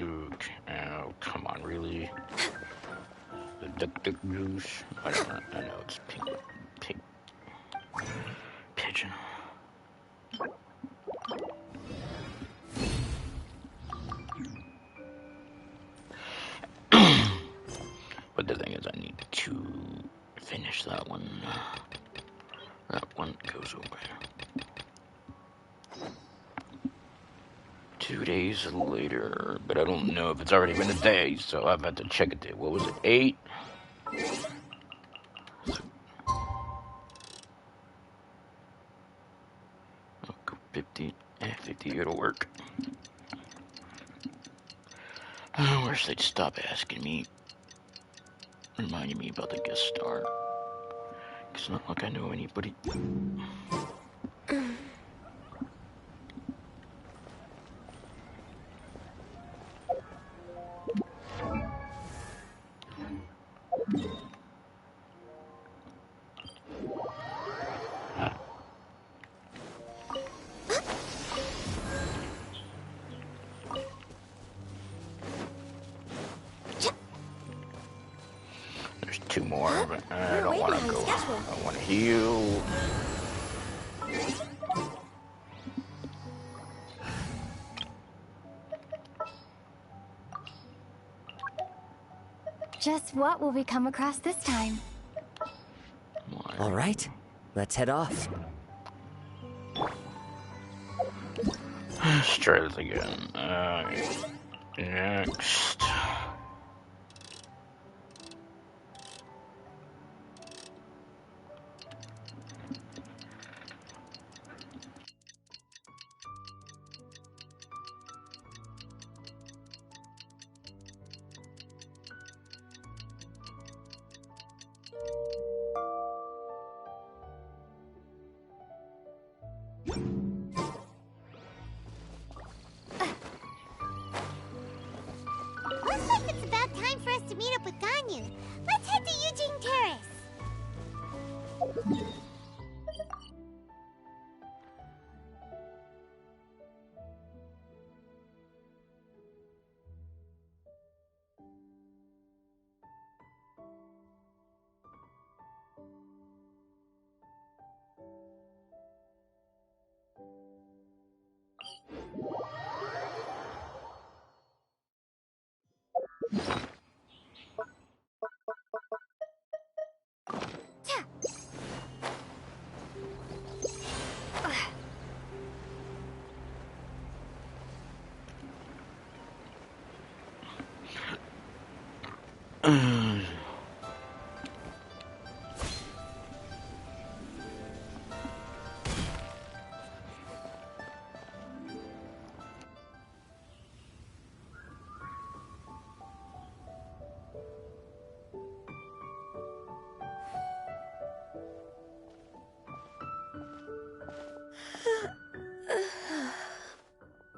Okay. Oh, come on, really? The duck goose. Whatever. I know it's pig. Pigeon. But the thing is, I need to finish that one. That one goes away. 2 days later, but I don't know if it's already been a day, so I've had to check it. What was it? 8? I'll go 50. 50, it'll work. I wish they'd stop asking me, reminding me about the guest star. It's not like I know anybody. There's 2 more, but I don't want to go. I want to heal. Just what will we come across this time? All right, let's head off. Let's try this again. Next. Looks like it's about time for us to meet up with Ganyu. Let's head to Eugene Terrace.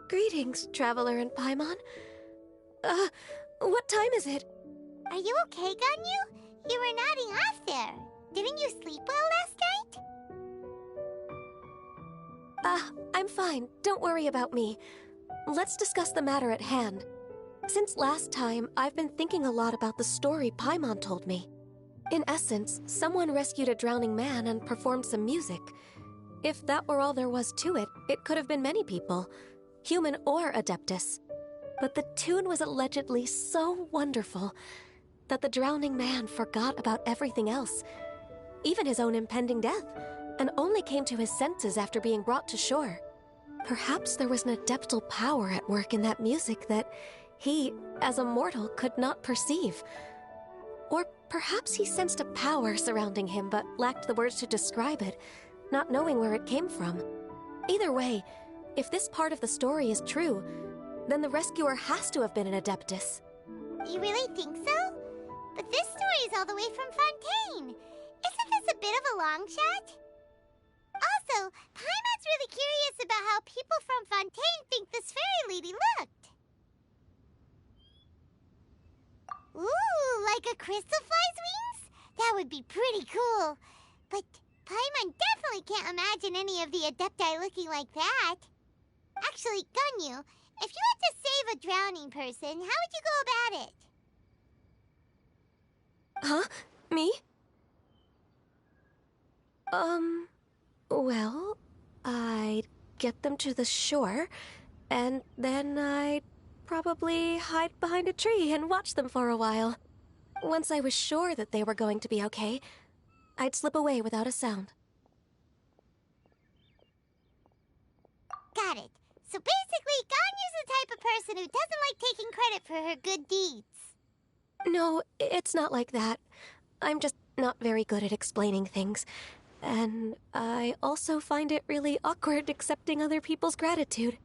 Greetings, Traveler and Paimon. What time is it? Are you okay, Ganyu? You were nodding off there. Didn't you sleep well last night? I'm fine. Don't worry about me. Let's discuss the matter at hand. Since last time, I've been thinking a lot about the story Paimon told me. In essence, someone rescued a drowning man and performed some music. If that were all there was to it, it could have been many people, human or Adeptus. But the tune was allegedly so wonderful that the drowning man forgot about everything else, even his own impending death, and only came to his senses after being brought to shore. Perhaps there was an adeptal power at work in that music that he, as a mortal, could not perceive. Or perhaps he sensed a power surrounding him but lacked the words to describe it, not knowing where it came from. Either way, if this part of the story is true, then the rescuer has to have been an Adeptus. You really think so? But this story is all the way from Fontaine. Isn't this a bit of a long shot? Also, Paimon's really curious about how people from Fontaine think this fairy lady looked. Ooh, like a crystal fly's wings? That would be pretty cool. But Paimon definitely can't imagine any of the Adepti looking like that. Actually, Actually, Ganyu, if you had to save a drowning person, how would you go about it? Huh? Me? Well, I'd get them to the shore, and then I'd probably hide behind a tree and watch them for a while. Once I was sure that they were going to be okay, I'd slip away without a sound. Got it. So basically, Ganyu's the type of person who doesn't like taking credit for her good deeds. No, it's not like that. I'm just not very good at explaining things. And I also find it really awkward accepting other people's gratitude.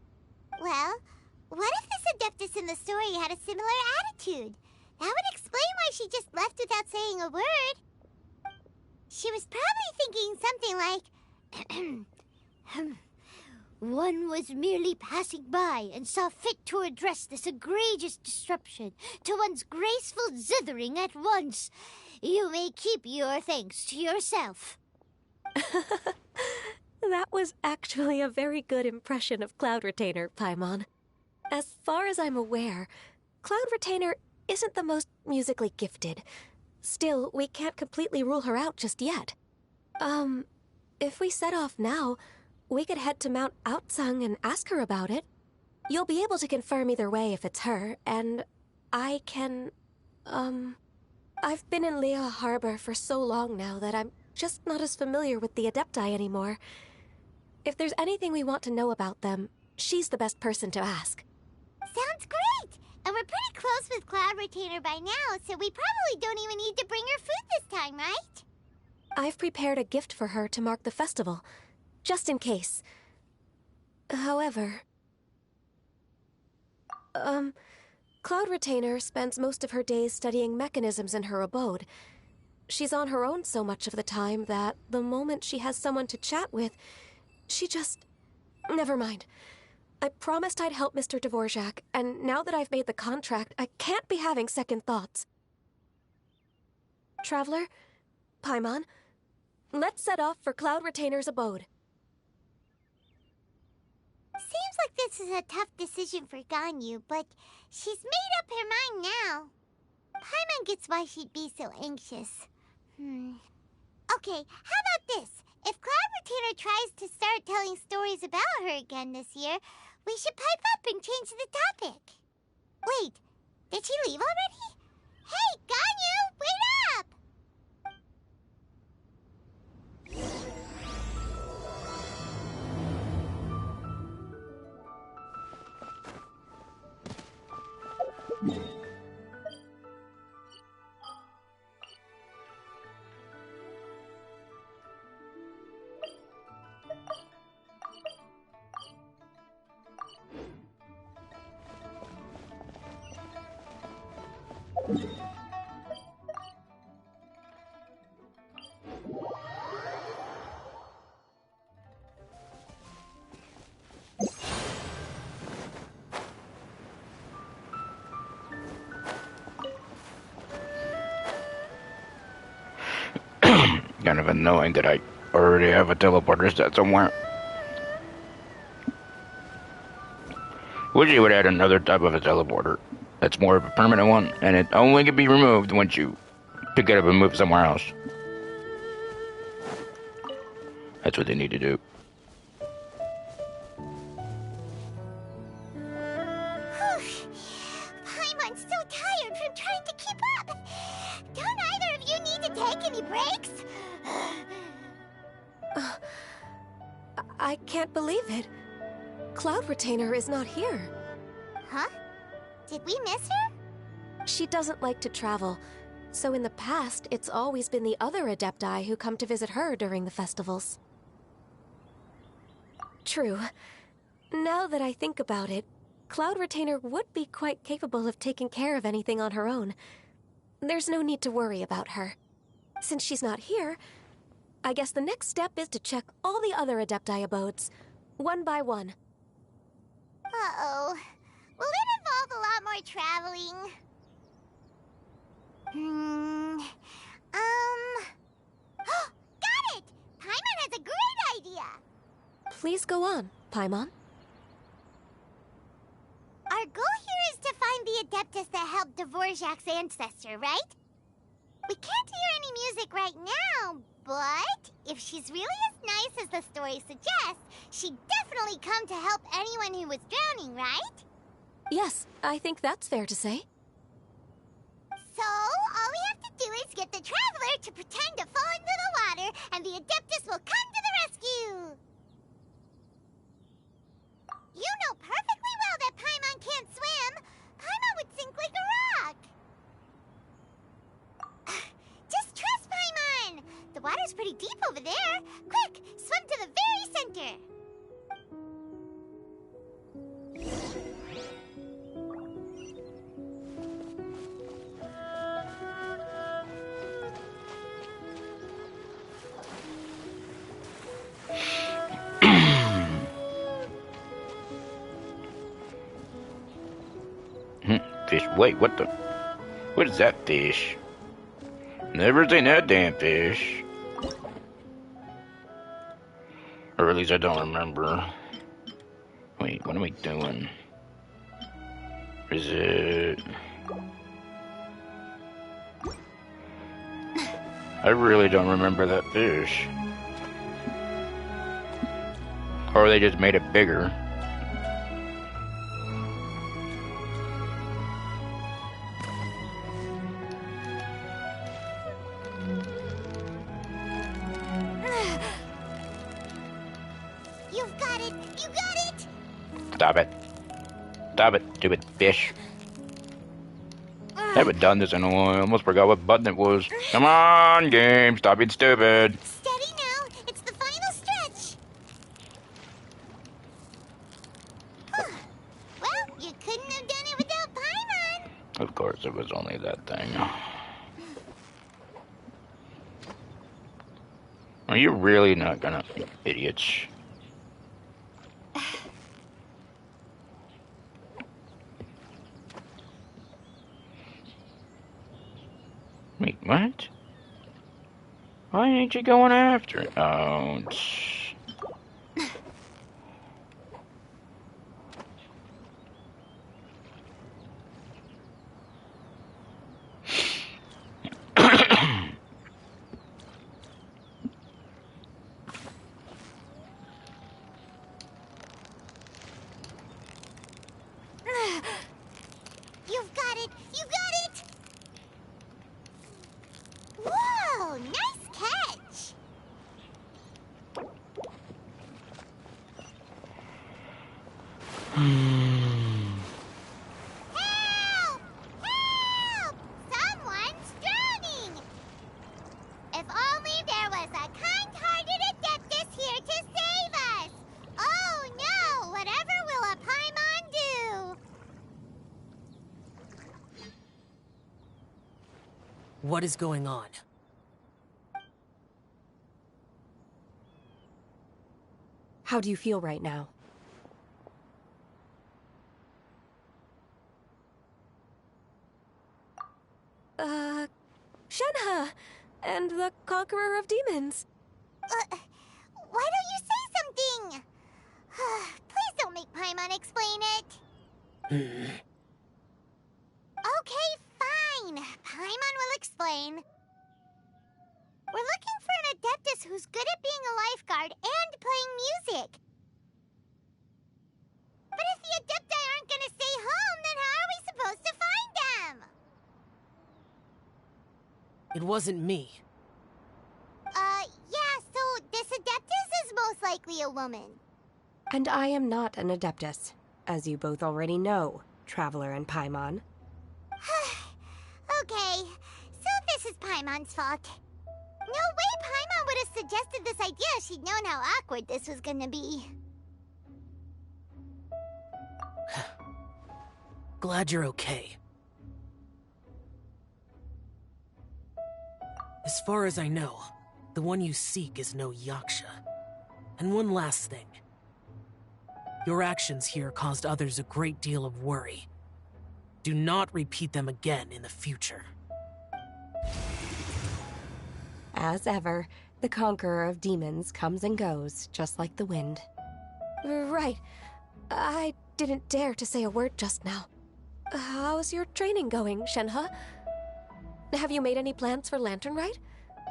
Well, what if this Adeptus in the story had a similar attitude? That would explain why she just left without saying a word. She was probably thinking something like, one was merely passing by and saw fit to address this egregious disruption to one's graceful zithering at once. You may keep your thanks to yourself. That was actually a very good impression of Cloud Retainer, Paimon. As far as I'm aware, Cloud Retainer isn't the most musically gifted. Still, we can't completely rule her out just yet. If we set off now, we could head to Mount Outsung and ask her about it. You'll be able to confirm either way if it's her, and I can, I've been in Lea Harbor for so long now that I'm just not as familiar with the Adepti anymore. If there's anything we want to know about them, she's the best person to ask. Sounds great! And we're pretty close with Cloud Retainer by now, so we probably don't even need to bring her food this time, right? I've prepared a gift for her to mark the festival, just in case. However, Cloud Retainer spends most of her days studying mechanisms in her abode. She's on her own so much of the time that the moment she has someone to chat with, she just... Never mind. I promised I'd help Mr. Dvorak, and now that I've made the contract, I can't be having second thoughts. Traveler, Paimon, let's set off for Cloud Retainer's abode. Seems like this is a tough decision for Ganyu, but she's made up her mind now. Paimon gets why she'd be so anxious. Okay, how about this? If Cloud Retainer tries to start telling stories about her again this year, we should pipe up and change the topic. Wait, did she leave already? Hey, Ganyu, wait up! Kind of annoying that I already have a teleporter set somewhere. Wish you would add another type of a teleporter that's more of a permanent one, and it only can be removed once you pick it up and move somewhere else. That's what they need to do. Paimon's so tired from trying to keep up. Don't either of you need to take any breaks? I can't believe it. Cloud Retainer is not here. Huh? Did we miss her? She doesn't like to travel, so in the past, it's always been the other Adepti who come to visit her during the festivals. True. Now that I think about it, Cloud Retainer would be quite capable of taking care of anything on her own. There's no need to worry about her. Since she's not here, I guess the next step is to check all the other Adepti abodes, one by one. Uh-oh. Will it involve a lot more traveling? Got it! Paimon has a great idea! Please go on, Paimon. Dvorak's ancestor, right? We can't hear any music right now, but if she's really as nice as the story suggests, she'd definitely come to help anyone who was drowning, right? Yes, I think that's fair to say. So, all we have to do is get the Traveler to pretend to fall into the water, and the Adeptus will come to the rescue! You know perfectly well that Paimon can't swim! Paimon would sink like a rock! Just trust Paimon! The water's pretty deep over there! Quick, swim to the very center! Fish. Wait, what the? What is that fish? Never seen that damn fish. Or at least I don't remember. Wait, what am I doing? Is it? I really don't remember that fish. Or they just made it bigger. You've got it! You got it! Stop it. Stop it, stupid fish. I haven't done this in a while. I almost forgot what button it was. Come on, game. Stop being stupid. Steady now. It's the final stretch. Well, you couldn't have done it without Paimon. Of course, it was only that thing. Are you really not gonna... idiots. Wait, what? Why ain't you going after it? Oh, You've got it. You got it. Whoa, nice catch. Help! Help! Someone's drowning! If only there was a kind-hearted Adeptus here to save us! Oh no! Whatever will a Paimon do? What is going on? How do you feel right now? Shenhe! And the Conqueror of Demons. Why don't you say something? Please don't make Paimon explain it. Okay, fine. Paimon will explain. We're looking for an Adeptus who's good at being a lifeguard and playing music. But if the Adepti aren't gonna stay home, then how are we supposed to find them? It wasn't me. Yeah, so this Adeptus is most likely a woman. And I am not an Adeptus, as you both already know, Traveler and Paimon. Okay, so this is Paimon's fault. No way Paimon would have suggested this idea if she'd known how awkward this was gonna be. Glad you're okay. As far as I know, the one you seek is no Yaksha. And one last thing. Your actions here caused others a great deal of worry. Do not repeat them again in the future. As ever, the Conqueror of Demons comes and goes, just like the wind. Right. I didn't dare to say a word just now. How's your training going, Shenhe? Have you made any plans for Lantern Rite?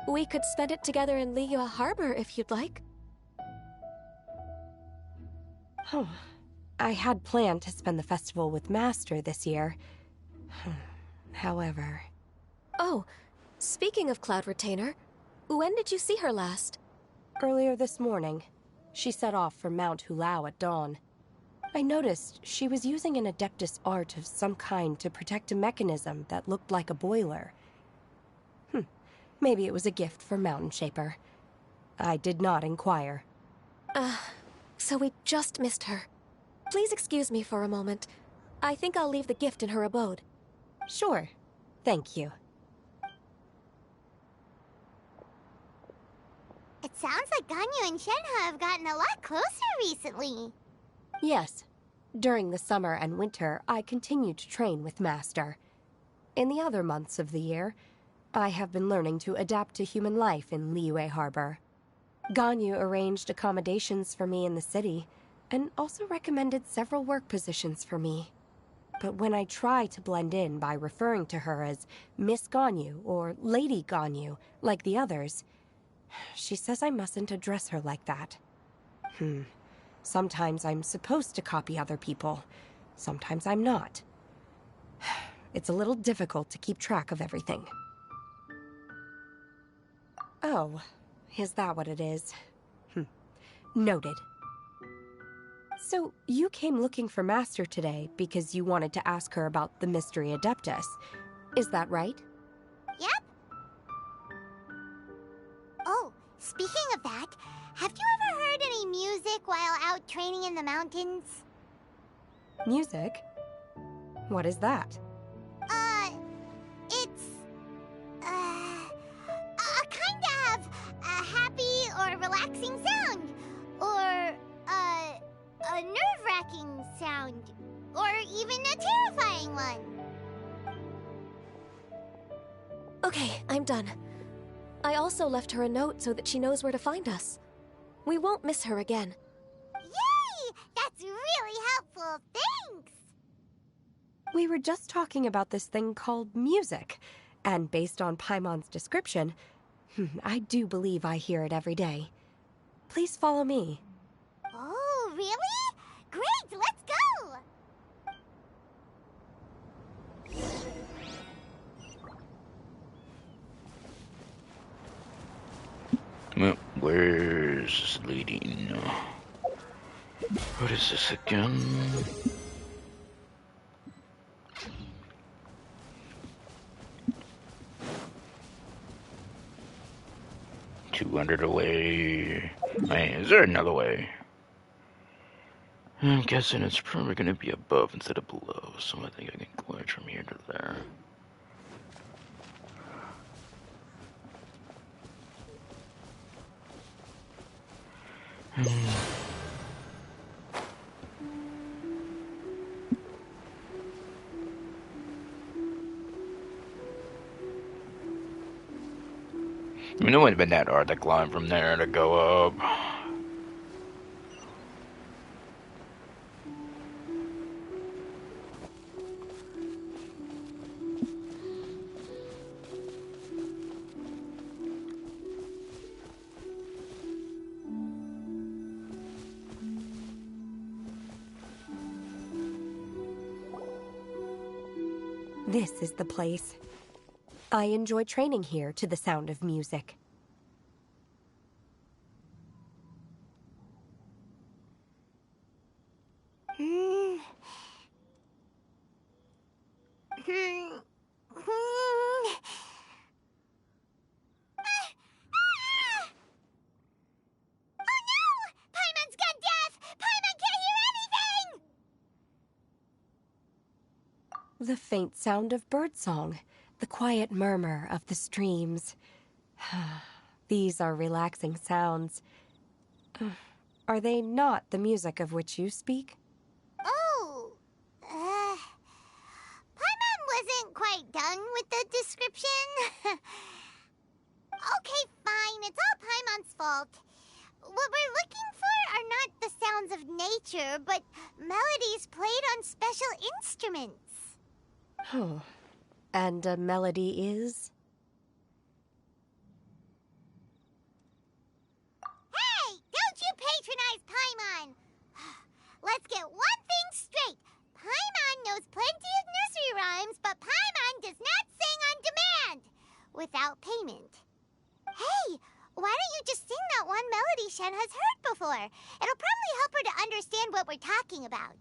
We could spend it together in Liyue Harbor if you'd like. Oh, I had planned to spend the festival with Master this year. However... Oh, speaking of Cloud Retainer, when did you see her last? Earlier this morning. She set off for Mount Hulao at dawn. I noticed she was using an Adeptus art of some kind to protect a mechanism that looked like a boiler. Maybe it was a gift for Mountain Shaper. I did not inquire. So we just missed her. Please excuse me for a moment. I think I'll leave the gift in her abode. Sure. Thank you. It sounds like Ganyu and Shenhe have gotten a lot closer recently. Yes. During the summer and winter, I continued to train with Master. In the other months of the year, I have been learning to adapt to human life in Liyue Harbor. Ganyu arranged accommodations for me in the city, and also recommended several work positions for me. But when I try to blend in by referring to her as Miss Ganyu or Lady Ganyu, like the others, she says I mustn't address her like that. Sometimes I'm supposed to copy other people. Sometimes I'm not. It's a little difficult to keep track of everything. Oh, is that what it is? Noted. So, you came looking for Master today because you wanted to ask her about the Mystery Adeptus. Is that right? Yep. Oh, speaking of that, have you ever heard any music while out training in the mountains? Music? What is that? It's... a kind of a happy or relaxing sound. Or, a nerve-wracking sound. Or even a terrifying one. Okay, I'm done. I also left her a note so that she knows where to find us. We won't miss her again. Yay! That's really helpful. Thanks! We were just talking about this thing called music, and based on Paimon's description, I do believe I hear it every day. Please follow me. Oh, really? Great, let's go! Well, where's this leading? What is this again? $200 away. Man, is there another way? I'm guessing it's probably going to be above instead of below, so I think I can glitch from here to there. I mean, it wouldn't have been that hard to climb from there to go up. This is the place. I enjoy training here to the sound of music. The faint sound of birdsong, the quiet murmur of the streams. These are relaxing sounds. Are they not the music of which you speak? Oh, Paimon wasn't quite done with the description. Okay, fine, it's all Paimon's fault. What we're looking for are not the sounds of nature, but melodies played on special instruments. Oh. And a melody is? Hey! Don't you patronize Paimon! Let's get one thing straight. Paimon knows plenty of nursery rhymes, but Paimon does not sing on demand without payment. Hey, why don't you just sing that one melody Shen has heard before? It'll probably help her to understand what we're talking about.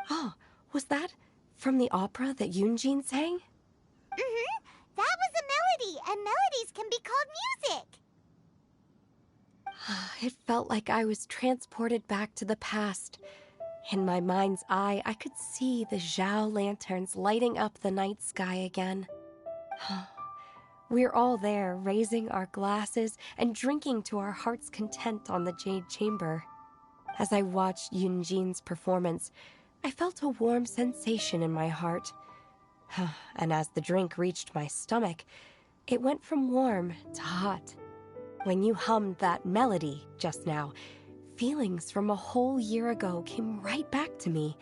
Oh, was that from the opera that Yunjin sang? Mm-hmm. That was a melody, and melodies can be called music. It felt like I was transported back to the past. In my mind's eye, I could see the Zhao lanterns lighting up the night sky again. We're all there, raising our glasses and drinking to our heart's content on the Jade Chamber. As I watched Yunjin's performance, I felt a warm sensation in my heart. And as the drink reached my stomach, it went from warm to hot. When you hummed that melody just now, feelings from a whole year ago came right back to me,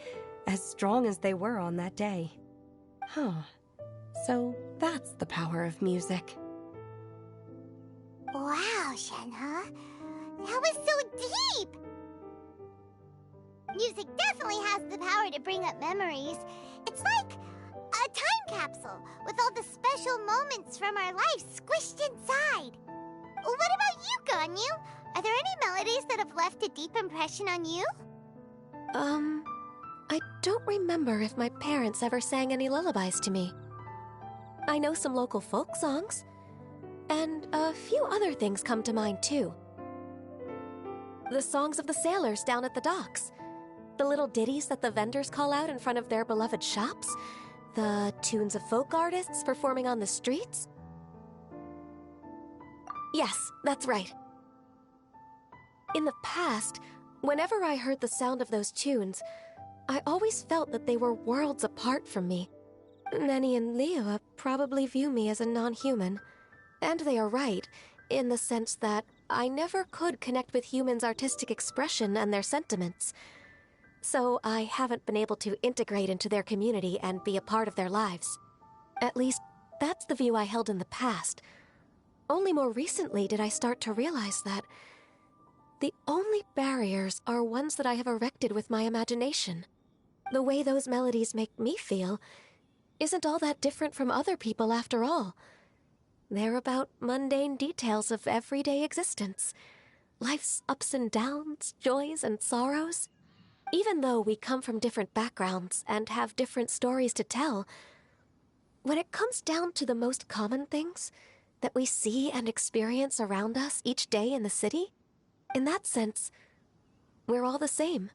as strong as they were on that day. So that's the power of music. Wow, Shenhe. That was so deep! Music definitely has the power to bring up memories. It's like a time capsule with all the special moments from our lives squished inside. What about you, Ganyu? Are there any melodies that have left a deep impression on you? I don't remember if my parents ever sang any lullabies to me. I know some local folk songs, and a few other things come to mind too. The songs of the sailors down at the docks, the little ditties that the vendors call out in front of their beloved shops, the tunes of folk artists performing on the streets. Yes, that's right. In the past, whenever I heard the sound of those tunes, I always felt that they were worlds apart from me. Nenny and Liyue probably view me as a non-human. And they are right, in the sense that I never could connect with humans' artistic expression and their sentiments. So I haven't been able to integrate into their community and be a part of their lives. At least, that's the view I held in the past. Only more recently did I start to realize that the only barriers are ones that I have erected with my imagination. The way those melodies make me feel isn't all that different from other people after all. They're about mundane details of everyday existence. Life's ups and downs, joys and sorrows. Even though we come from different backgrounds and have different stories to tell, when it comes down to the most common things that we see and experience around us each day in the city, in that sense, we're all the same.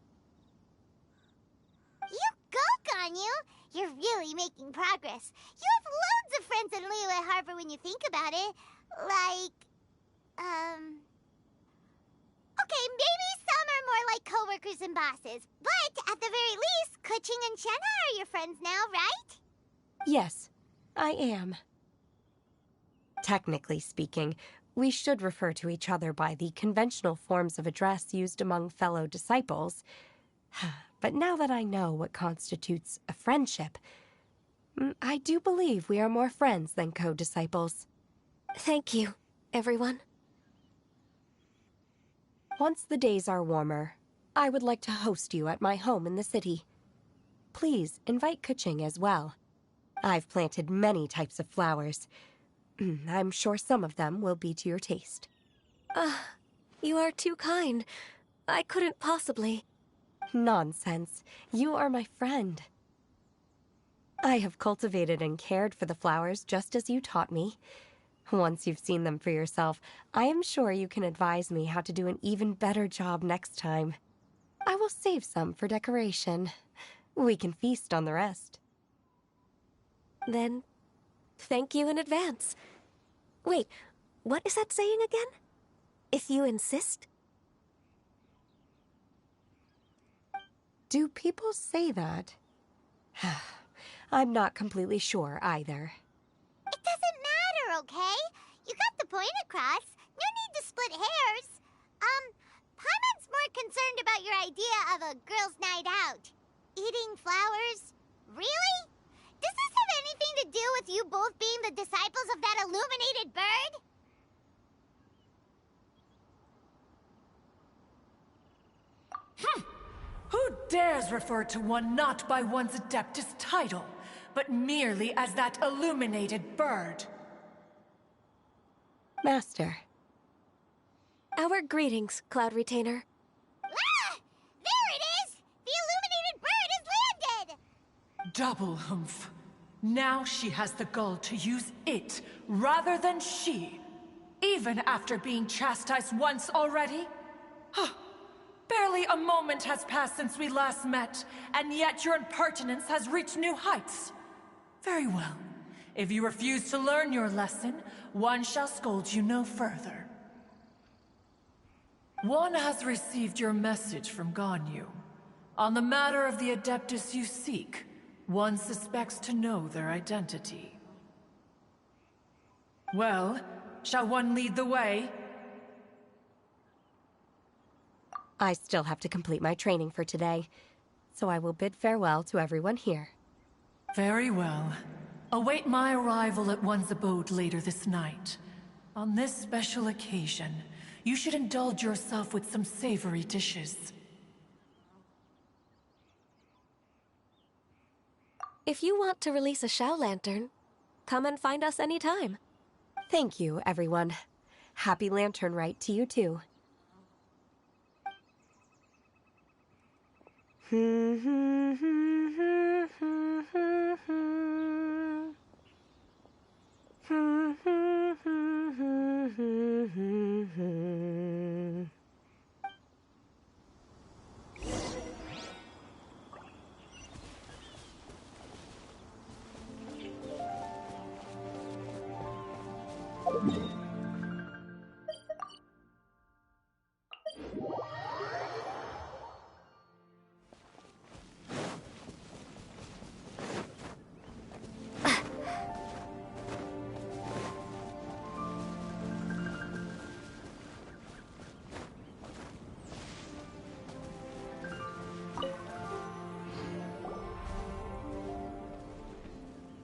You go, Ganyu! You're really making progress. You have loads of friends in Liyue Harbor when you think about it. Like, okay, maybe some are more like coworkers and bosses, but at the very least, Keqing and Shenhe are your friends now, right? Yes, I am. Technically speaking, we should refer to each other by the conventional forms of address used among fellow disciples. But now that I know what constitutes a friendship, I do believe we are more friends than co-disciples. Thank you, everyone. Once the days are warmer, I would like to host you at my home in the city. Please invite Keqing as well. I've planted many types of flowers. I'm sure some of them will be to your taste. You are too kind. I couldn't possibly. Nonsense. You are my friend. I have cultivated and cared for the flowers just as you taught me. Once you've seen them for yourself, I am sure you can advise me how to do an even better job next time. I will save some for decoration. We can feast on the rest. Then, thank you in advance. Wait, what is that saying again? If you insist? Do people say that? I'm not completely sure either. It doesn't matter, okay? You got the point across. No need to split hairs. Paimon's more concerned about your idea of a girls' night out. Eating flowers? Really? Does this have anything to do with you both being the disciples of that illuminated bird? Who dares refer to one not by one's Adeptus title, but merely as that illuminated bird? Master. Our greetings, Cloud Retainer. Ah! There it is! The illuminated bird has landed! Double humph. Now she has the gall to use it rather than she, even after being chastised once already? Barely a moment has passed since we last met, and yet your impertinence has reached new heights. Very well. If you refuse to learn your lesson, one shall scold you no further. One has received your message from Ganyu. On the matter of the Adeptus you seek, one suspects to know their identity. Well, shall one lead the way? I still have to complete my training for today, so I will bid farewell to everyone here. Very well. Await my arrival at one's abode later this night. On this special occasion, you should indulge yourself with some savory dishes. If you want to release a Shao Lantern, come and find us anytime. Thank you, everyone. Happy Lantern Rite to you too.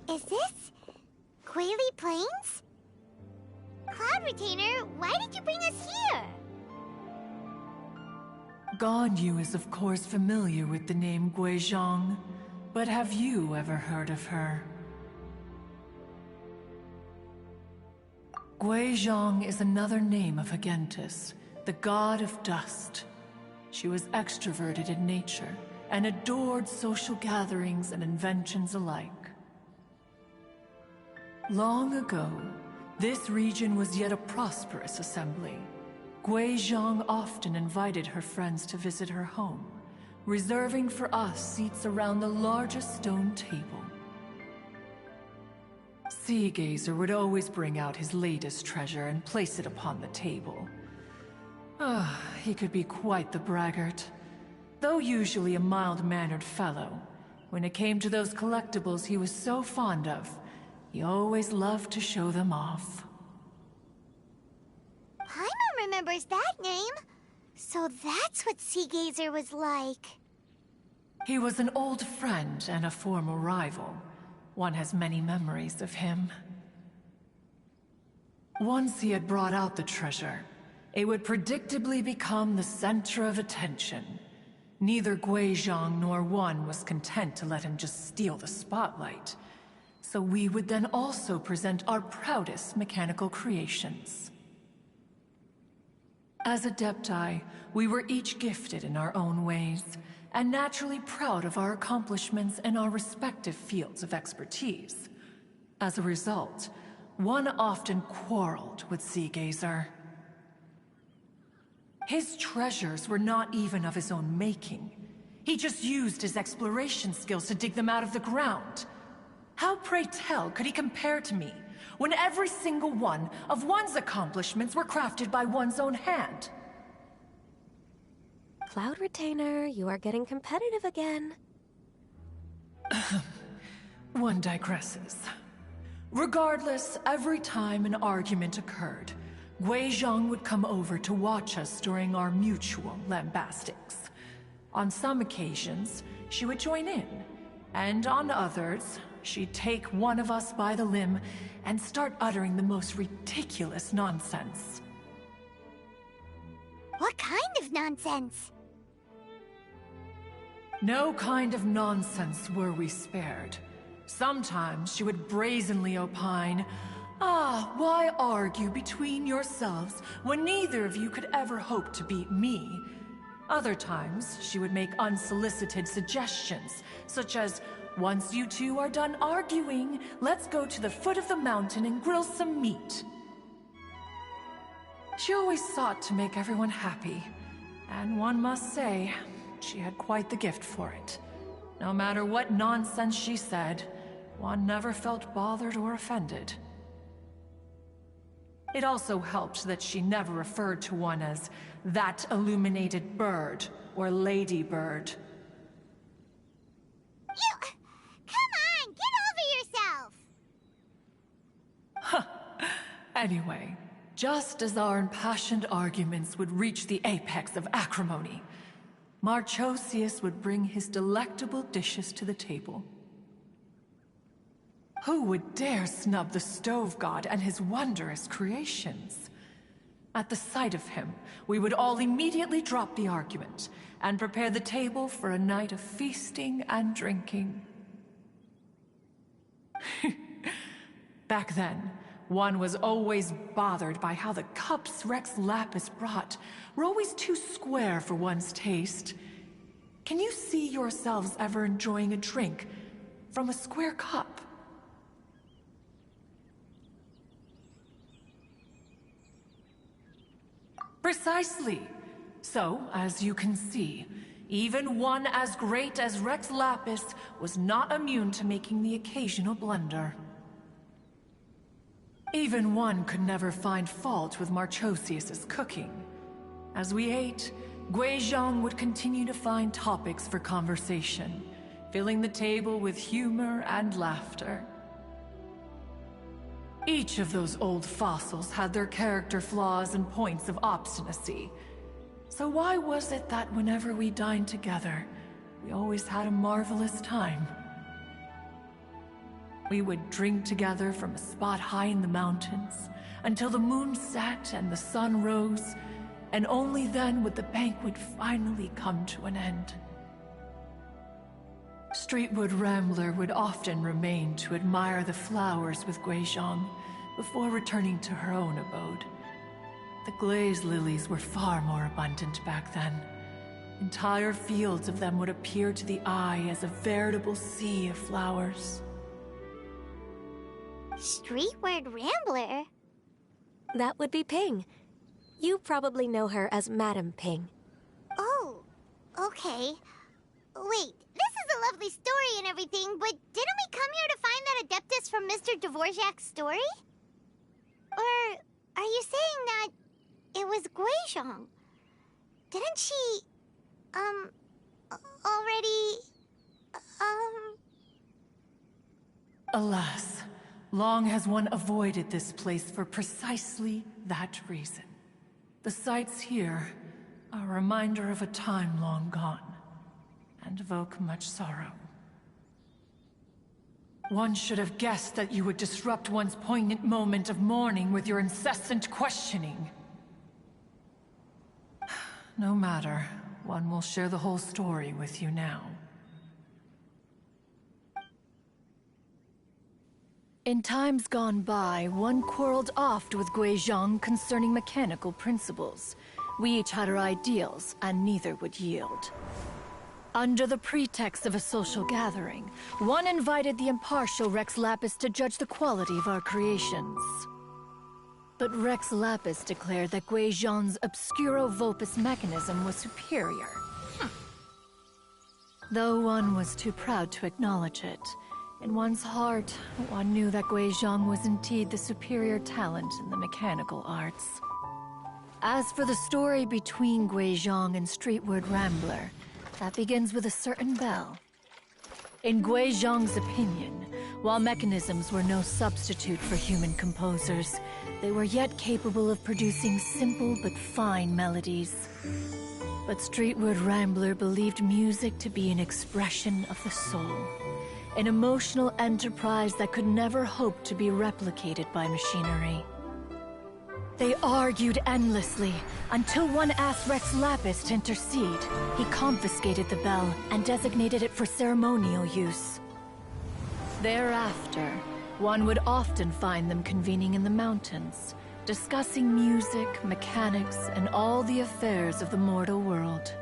Is this Quaily Plains? Cloud Retainer, why did you bring us here? Ganyu is of course familiar with the name Guizhong, but have you ever heard of her? Guizhong is another name of Agentis, the god of dust. She was extroverted in nature and adored social gatherings and inventions alike. Long ago, this region was yet a prosperous assembly. Guizhong often invited her friends to visit her home, reserving for us seats around the largest stone table. Sea Gazer would always bring out his latest treasure and place it upon the table. He could be quite the braggart. Though usually a mild-mannered fellow, when it came to those collectibles he was so fond of, he always loved to show them off. Paimon remembers that name. So that's what Sea Gazer was like. He was an old friend and a former rival. One has many memories of him. Once he had brought out the treasure, it would predictably become the center of attention. Neither Guizhong nor one was content to let him just steal the spotlight. So we would then also present our proudest mechanical creations. As Adepti, we were each gifted in our own ways, and naturally proud of our accomplishments in our respective fields of expertise. As a result, one often quarreled with Sea Gazer. His treasures were not even of his own making. He just used his exploration skills to dig them out of the ground. How, pray tell, could he compare to me, when every single one of one's accomplishments were crafted by one's own hand? Cloud Retainer, you are getting competitive again. One digresses. Regardless, every time an argument occurred, Guizhong would come over to watch us during our mutual lambastics. On some occasions, she would join in, and on others, she'd take one of us by the limb and start uttering the most ridiculous nonsense. What kind of nonsense? No kind of nonsense were we spared. Sometimes she would brazenly opine, why argue between yourselves when neither of you could ever hope to beat me? Other times, she would make unsolicited suggestions, such as, once you two are done arguing, let's go to the foot of the mountain and grill some meat. She always sought to make everyone happy, and one must say, she had quite the gift for it. No matter what nonsense she said, one never felt bothered or offended. It also helped that she never referred to one as that illuminated bird or lady bird. Come on, get over yourself! Anyway, just as our impassioned arguments would reach the apex of acrimony, Marchosius would bring his delectable dishes to the table. Who would dare snub the stove god and his wondrous creations? At the sight of him, we would all immediately drop the argument and prepare the table for a night of feasting and drinking. Back then, one was always bothered by how the cups Rex Lapis brought were always too square for one's taste. Can you see yourselves ever enjoying a drink from a square cup? Precisely. So, as you can see, even one as great as Rex Lapis was not immune to making the occasional blunder. Even one could never find fault with Marchosius's cooking. As we ate, Guizhong would continue to find topics for conversation, filling the table with humor and laughter. Each of those old fossils had their character flaws and points of obstinacy. So why was it that whenever we dined together, we always had a marvelous time? We would drink together from a spot high in the mountains, until the moon set and the sun rose, and only then would the banquet finally come to an end. Streetwood Rambler would often remain to admire the flowers with Guizhong before returning to her own abode. The glaze lilies were far more abundant back then. Entire fields of them would appear to the eye as a veritable sea of flowers. Streetward Rambler? That would be Ping. You probably know her as Madam Ping. Oh, okay. Wait, this is a lovely story and everything, but didn't we come here to find that Adeptus from Mr. Dvorak's story? Or are you saying that it was Guizhong? Didn't she, already, Alas, long has one avoided this place for precisely that reason. The sights here are a reminder of a time long gone, and evoke much sorrow. One should have guessed that you would disrupt one's poignant moment of mourning with your incessant questioning. No matter, one will share the whole story with you now. In times gone by, one quarreled oft with Guizhong concerning mechanical principles. We each had our ideals, and neither would yield. Under the pretext of a social gathering, one invited the impartial Rex Lapis to judge the quality of our creations. But Rex Lapis declared that Guizhong's Obscuro Vulpus mechanism was superior. Though one was too proud to acknowledge it, in one's heart, one knew that Guizhong was indeed the superior talent in the mechanical arts. As for the story between Guizhong and Streetward Rambler, that begins with a certain bell. In Guizhong's opinion, while mechanisms were no substitute for human composers, they were yet capable of producing simple but fine melodies. But Streetward Rambler believed music to be an expression of the soul, an emotional enterprise that could never hope to be replicated by machinery. They argued endlessly, until one asked Rex Lapis to intercede. He confiscated the bell and designated it for ceremonial use. Thereafter, one would often find them convening in the mountains, discussing music, mechanics, and all the affairs of the mortal world.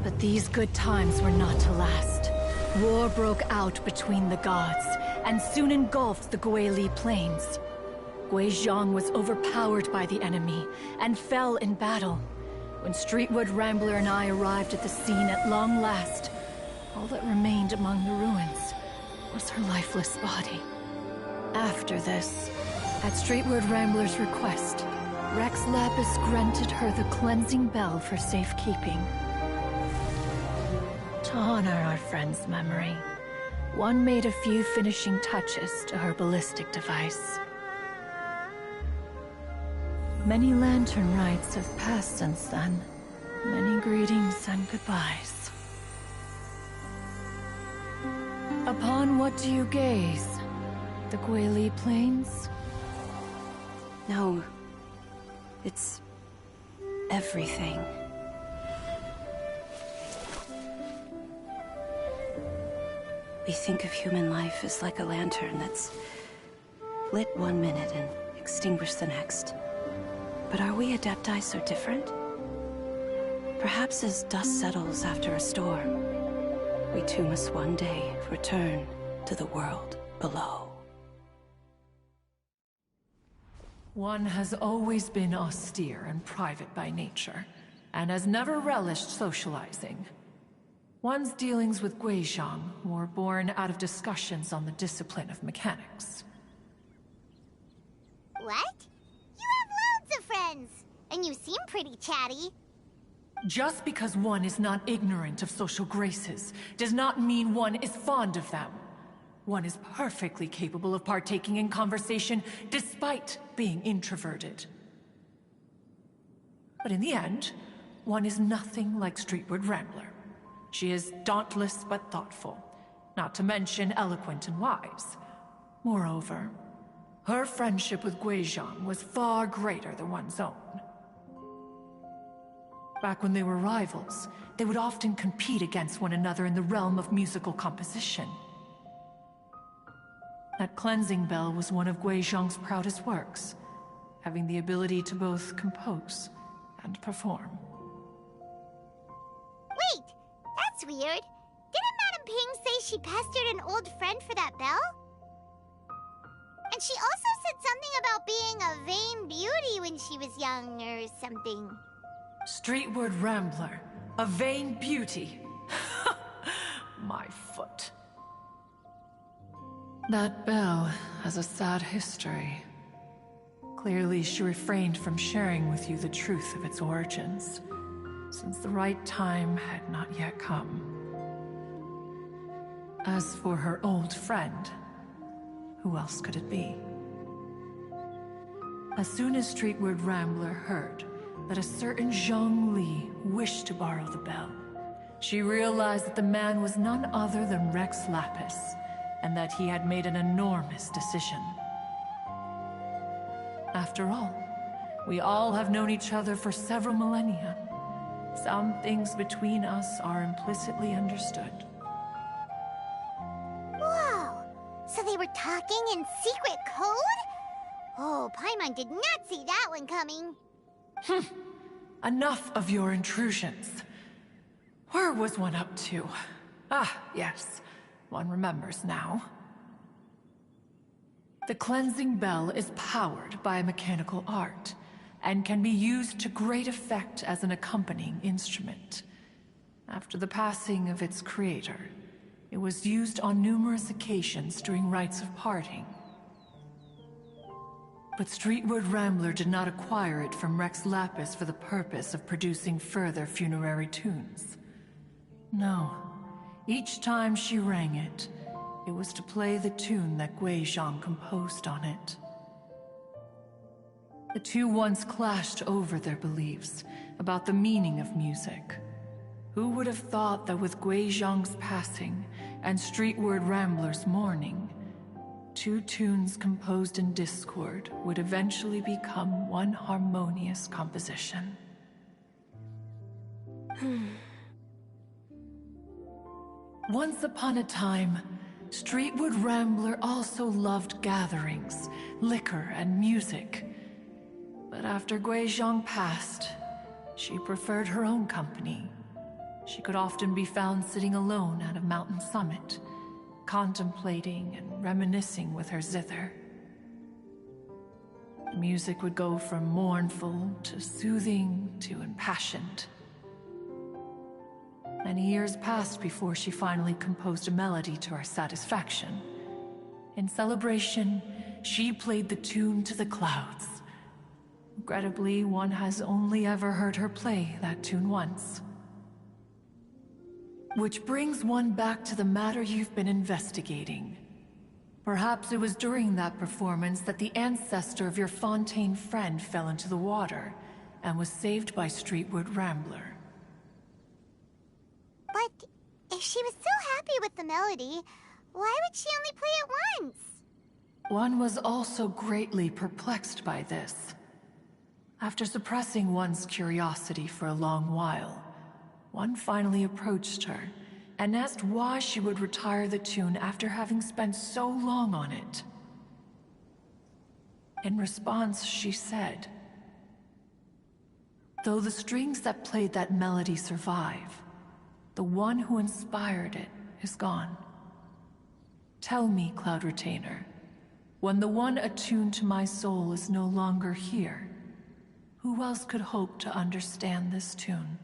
But these good times were not to last. War broke out between the gods, and soon engulfed the Guili Plains. Guizhong was overpowered by the enemy, and fell in battle. When Streetwood Rambler and I arrived at the scene at long last, all that remained among the ruins was her lifeless body. After this, at Streetwood Rambler's request, Rex Lapis granted her the cleansing bell for safekeeping. To honor our friend's memory, one made a few finishing touches to her ballistic device. Many lantern rites have passed since then. Many greetings and goodbyes. Upon what do you gaze? The Guili Plains? No. It's everything. We think of human life as like a lantern that's lit one minute and extinguished the next. But are we Adepti so different? Perhaps as dust settles after a storm, we too must one day return to the world below. One has always been austere and private by nature, and has never relished socializing. One's dealings with Guizhong were born out of discussions on the discipline of mechanics. What? You have loads of friends, and you seem pretty chatty. Just because one is not ignorant of social graces does not mean one is fond of them. One is perfectly capable of partaking in conversation despite being introverted. But in the end, one is nothing like Streetward Rambler. She is dauntless but thoughtful, not to mention eloquent and wise. Moreover, her friendship with Guizhong was far greater than one's own. Back when they were rivals, they would often compete against one another in the realm of musical composition. That cleansing bell was one of Guizhong's proudest works, having the ability to both compose and perform. Wait, that's weird. Didn't Madame Ping say she pestered an old friend for that bell? And she also said something about being a vain beauty when she was young or something. Streetward Rambler, a vain beauty. My foot. That bell has a sad history. Clearly, she refrained from sharing with you the truth of its origins, since the right time had not yet come. As for her old friend, who else could it be? As soon as Streetward Rambler heard that a certain Zhang Li wished to borrow the bell, she realized that the man was none other than Rex Lapis, and that he had made an enormous decision. After all, we all have known each other for several millennia. Some things between us are implicitly understood. Whoa! So they were talking in secret code? Oh, Paimon did not see that one coming. Enough of your intrusions. Where was one up to? Ah, yes. One remembers now. The cleansing bell is powered by a mechanical art, and can be used to great effect as an accompanying instrument. After the passing of its creator, it was used on numerous occasions during rites of parting. But Streetward Rambler did not acquire it from Rex Lapis for the purpose of producing further funerary tunes. No. Each time she rang it, it was to play the tune that Guizhong composed on it. The two once clashed over their beliefs about the meaning of music. Who would have thought that with Guizhong's passing and Streetward Rambler's mourning, two tunes composed in discord would eventually become one harmonious composition? Once upon a time, Streetward Rambler also loved gatherings, liquor, and music. But after Guizhong passed, she preferred her own company. She could often be found sitting alone at a mountain summit, contemplating and reminiscing with her zither. The music would go from mournful to soothing to impassioned. Many years passed before she finally composed a melody to her satisfaction. In celebration, she played the tune to the clouds. Regrettably, one has only ever heard her play that tune once. Which brings one back to the matter you've been investigating. Perhaps it was during that performance that the ancestor of your Fontaine friend fell into the water and was saved by Streetward Rambler. But if she was so happy with the melody, why would she only play it once? One was also greatly perplexed by this. After suppressing one's curiosity for a long while, one finally approached her and asked why she would retire the tune after having spent so long on it. In response, she said, "Though the strings that played that melody survive, the one who inspired it is gone. Tell me, Cloud Retainer, when the one attuned to my soul is no longer here, who else could hope to understand this tune?"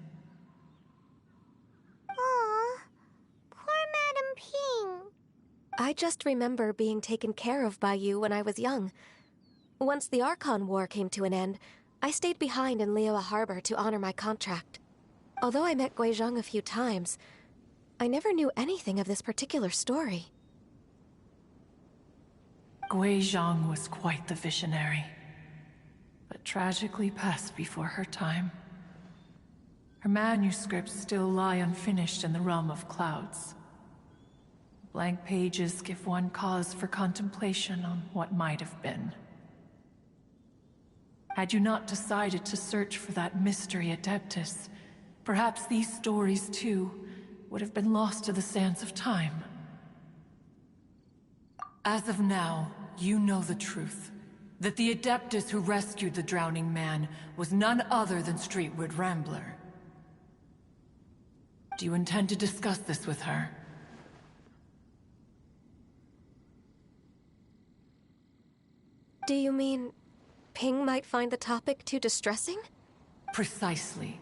Aw, poor Madame Ping. I just remember being taken care of by you when I was young. Once the Archon War came to an end, I stayed behind in Liyue Harbor to honor my contract. Although I met Guizhong a few times, I never knew anything of this particular story. Guizhong was quite the visionary, but tragically passed before her time. Her manuscripts still lie unfinished in the realm of clouds. Blank pages give one cause for contemplation on what might have been. Had you not decided to search for that mystery Adeptus, perhaps these stories, too, would have been lost to the sands of time. As of now, you know the truth. That the Adeptus who rescued the drowning man was none other than Streetward Rambler. Do you intend to discuss this with her? Do you mean Ping might find the topic too distressing? Precisely.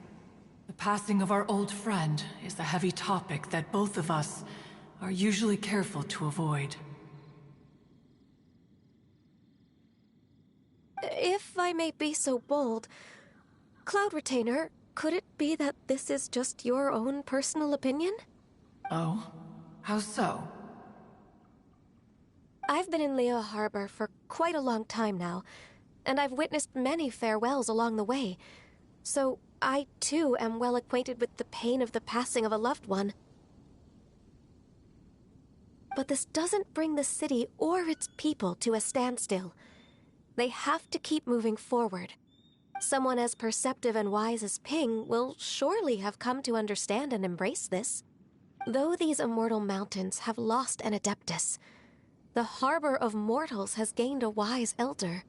The passing of our old friend is a heavy topic that both of us are usually careful to avoid. If I may be so bold, Cloud Retainer, could it be that this is just your own personal opinion? Oh? How so? I've been in Liyue Harbor for quite a long time now, and I've witnessed many farewells along the way, so I too am well acquainted with the pain of the passing of a loved one. But this doesn't bring the city or its people to a standstill. They have to keep moving forward. Someone as perceptive and wise as Ping will surely have come to understand and embrace this. Though these immortal mountains have lost an Adeptus, the harbor of mortals has gained a wise elder.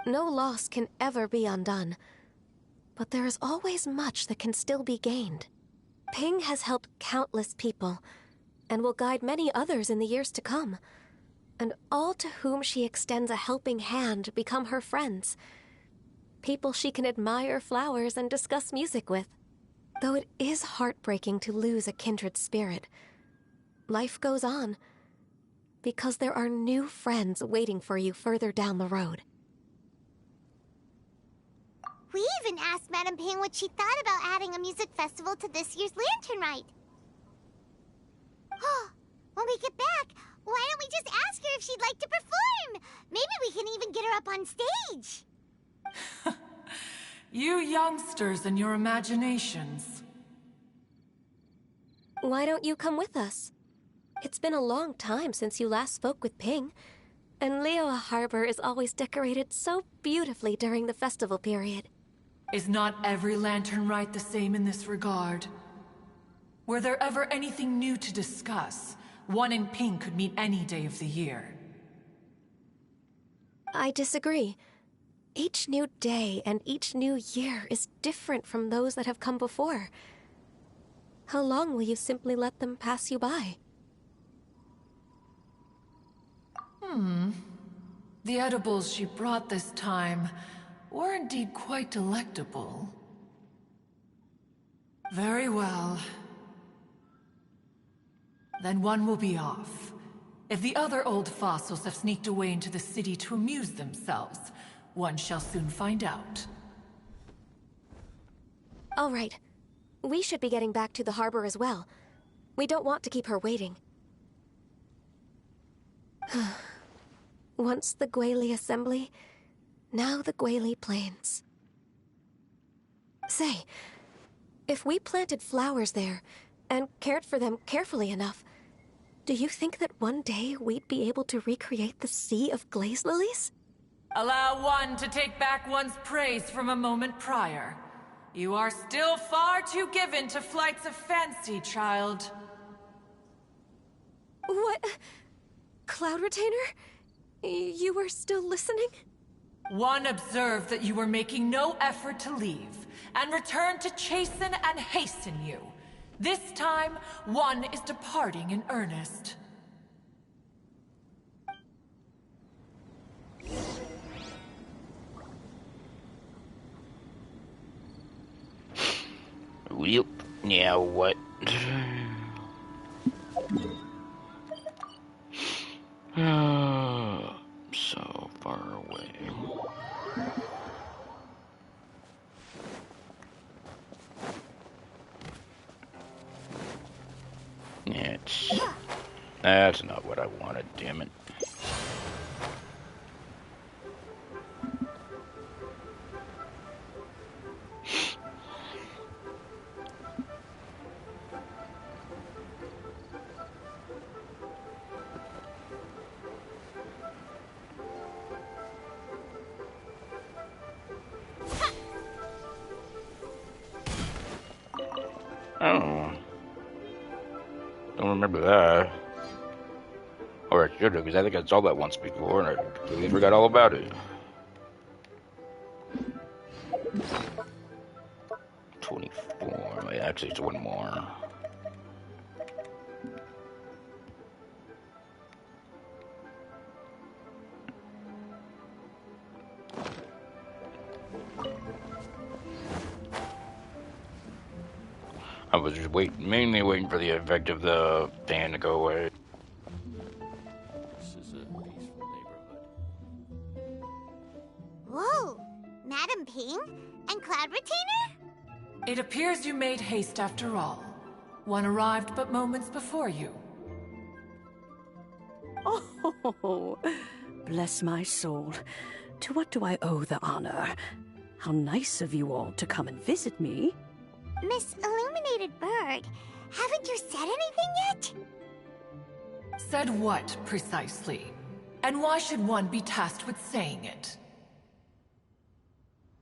No loss can ever be undone, but there is always much that can still be gained. Ping has helped countless people, and will guide many others in the years to come. And all to whom she extends a helping hand become her friends. People she can admire flowers and discuss music with. Though it is heartbreaking to lose a kindred spirit, life goes on, because there are new friends waiting for you further down the road. We even asked Madame Ping what she thought about adding a music festival to this year's Lantern Rite. When we get back, why don't we just ask her if she'd like to perform? Maybe we can even get her up on stage. You youngsters and your imaginations. Why don't you come with us? It's been a long time since you last spoke with Ping, and Liyue Harbor is always decorated so beautifully during the festival period. Is not every Lantern Rite the same in this regard? Were there ever anything new to discuss? One in Ping could meet any day of the year. I disagree. Each new day and each new year is different from those that have come before. How long will you simply let them pass you by? The edibles she brought this time were indeed quite delectable. Very well. Then one will be off. If the other old fossils have sneaked away into the city to amuse themselves, one shall soon find out. All right. We should be getting back to the harbor as well. We don't want to keep her waiting. Once the Guili Assembly, now the Guili Plains. Say, if we planted flowers there and cared for them carefully enough, do you think that one day we'd be able to recreate the Sea of Glaze Lilies? Allow one to take back one's praise from a moment prior. You are still far too given to flights of fancy, child. What? Cloud Retainer? You were still listening? One observed that you were making no effort to leave, and returned to chasten and hasten you. This time, one is departing in earnest. Yep. Now what? So far away. That's not what I wanted, damn it. Oh. Don't remember that. Or I should have, because I think I saw that once before, and I completely forgot all about it. 24. Wait, actually, it's one more. I was just mainly waiting for the effect of the fan to go away. This is a peaceful neighborhood. Whoa! Madame Ping? And Cloud Retainer? It appears you made haste after all. One arrived but moments before you. Oh, bless my soul. To what do I owe the honor? How nice of you all to come and visit me. Miss Illuminated Bird, haven't you said anything yet? Said what, precisely? And why should one be tasked with saying it?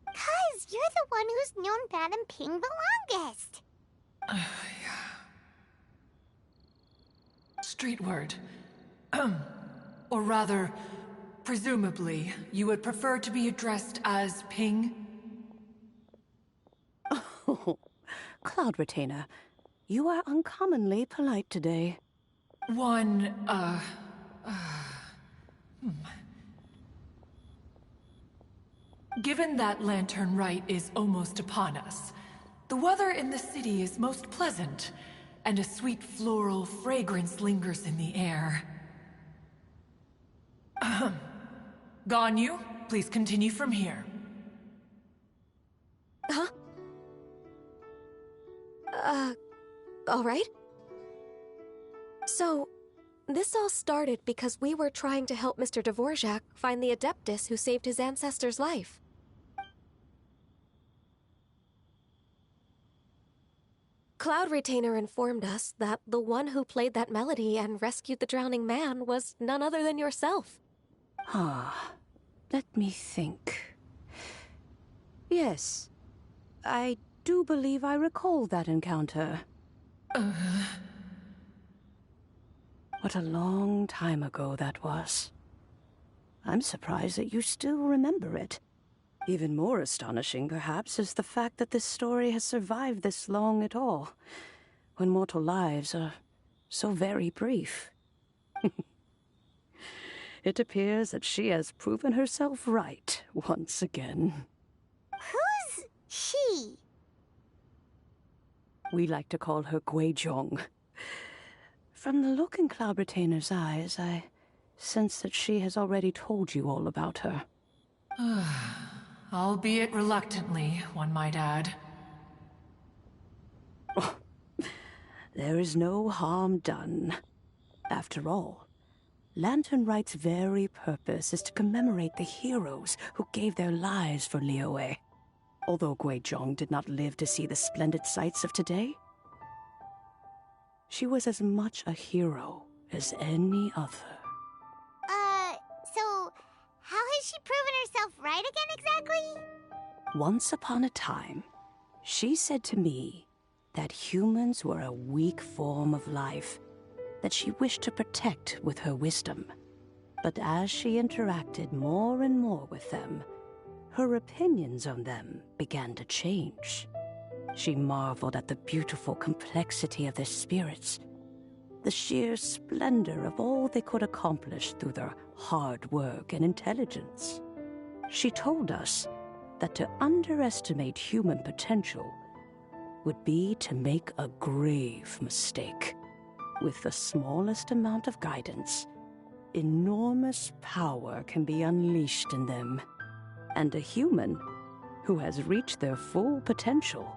'Cause you're the one who's known Madame Ping the longest. Street word. Or rather, presumably, you would prefer to be addressed as Ping? Oh, Cloud Retainer, you are uncommonly polite today. One, Given that Lantern Rite is almost upon us, the weather in the city is most pleasant, and a sweet floral fragrance lingers in the air. Ganyu, please continue from here. All right. So, this all started because we were trying to help Mr. Dvorak find the Adeptus who saved his ancestor's life. Cloud Retainer informed us that the one who played that melody and rescued the drowning man was none other than yourself. Ah, let me think. Yes, I do believe I recall that encounter. What a long time ago that was. I'm surprised that you still remember it. Even more astonishing, perhaps, is the fact that this story has survived this long at all, when mortal lives are so very brief. It appears that she has proven herself right once again. Who's she? We like to call her Guizhong. From the look in Cloud Retainer's eyes, I sense that she has already told you all about her. Albeit reluctantly, one might add. Oh, there is no harm done. After all, Lantern Rite's very purpose is to commemorate the heroes who gave their lives for Liyue. Although Guizhong did not live to see the splendid sights of today, she was as much a hero as any other. So how has she proven herself right again exactly? Once upon a time, she said to me that humans were a weak form of life that she wished to protect with her wisdom. But as she interacted more and more with them, her opinions on them began to change. She marveled at the beautiful complexity of their spirits, the sheer splendor of all they could accomplish through their hard work and intelligence. She told us that to underestimate human potential would be to make a grave mistake. With the smallest amount of guidance, enormous power can be unleashed in them. And a human who has reached their full potential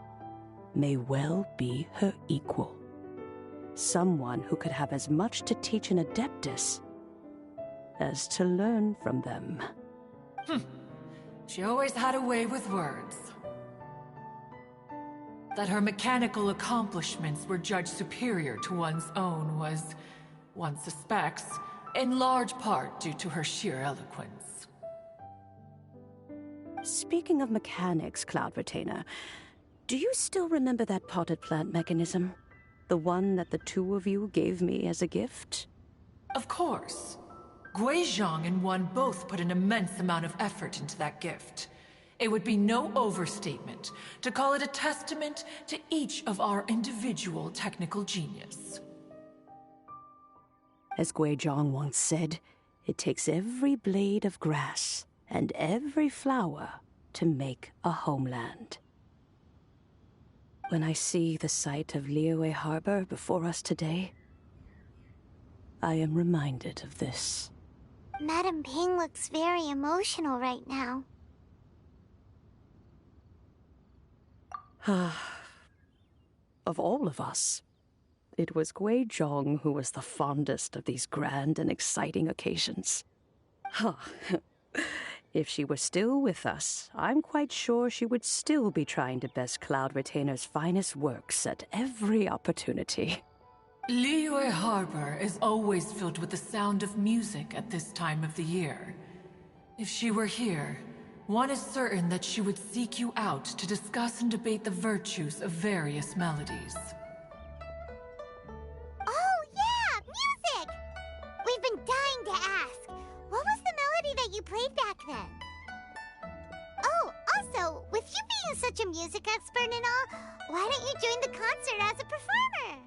may well be her equal. Someone who could have as much to teach an Adeptus as to learn from them. She always had a way with words. That her mechanical accomplishments were judged superior to one's own was, one suspects, in large part due to her sheer eloquence. Speaking of mechanics, Cloud Retainer, do you still remember that potted plant mechanism? The one that the two of you gave me as a gift? Of course. Guizhong and one both put an immense amount of effort into that gift. It would be no overstatement to call it a testament to each of our individual technical genius. As Guizhong once said, it takes every blade of grass and every flower to make a homeland. When I see the sight of Liyue Harbor before us today, I am reminded of this. Madame Ping looks very emotional right now. Of all of us, it was Guizhong who was the fondest of these grand and exciting occasions. If she were still with us, I'm quite sure she would still be trying to best Cloud Retainer's finest works at every opportunity. Liyue Harbor is always filled with the sound of music at this time of the year. If she were here, one is certain that she would seek you out to discuss and debate the virtues of various melodies. Oh yeah, music! We've been dying to ask. What was the melody that you played back then? Oh, also, with you being such a music expert and all, why don't you join the concert as a performer?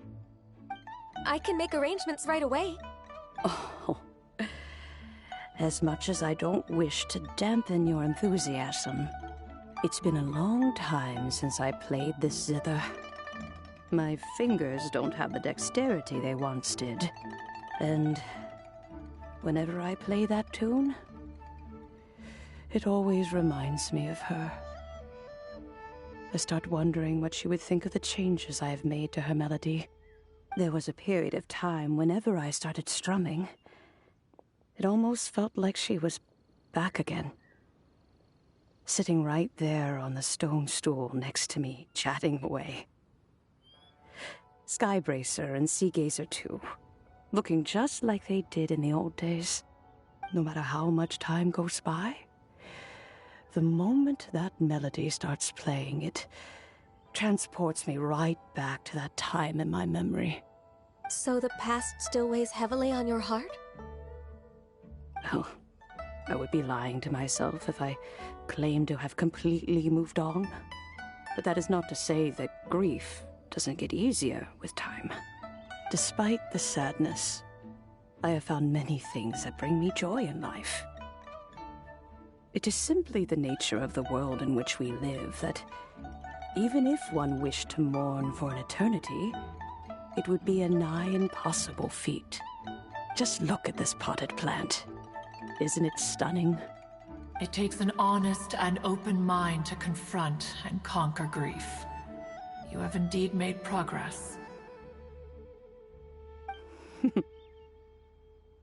I can make arrangements right away. Oh, as much as I don't wish to dampen your enthusiasm, it's been a long time since I played this zither. My fingers don't have the dexterity they once did, and whenever I play that tune, it always reminds me of her. I start wondering what she would think of the changes I have made to her melody. There was a period of time whenever I started strumming, it almost felt like she was back again. Sitting right there on the stone stool next to me, chatting away. Skybracer and Seagazer too, looking just like they did in the old days. No matter how much time goes by, the moment that melody starts playing, it transports me right back to that time in my memory. So the past still weighs heavily on your heart? Well, I would be lying to myself if I claimed to have completely moved on. But that is not to say that grief doesn't get easier with time. Despite the sadness, I have found many things that bring me joy in life. It is simply the nature of the world in which we live that even if one wished to mourn for an eternity, it would be a nigh impossible feat. Just look at this potted plant. Isn't it stunning? It takes an honest and open mind to confront and conquer grief. You have indeed made progress.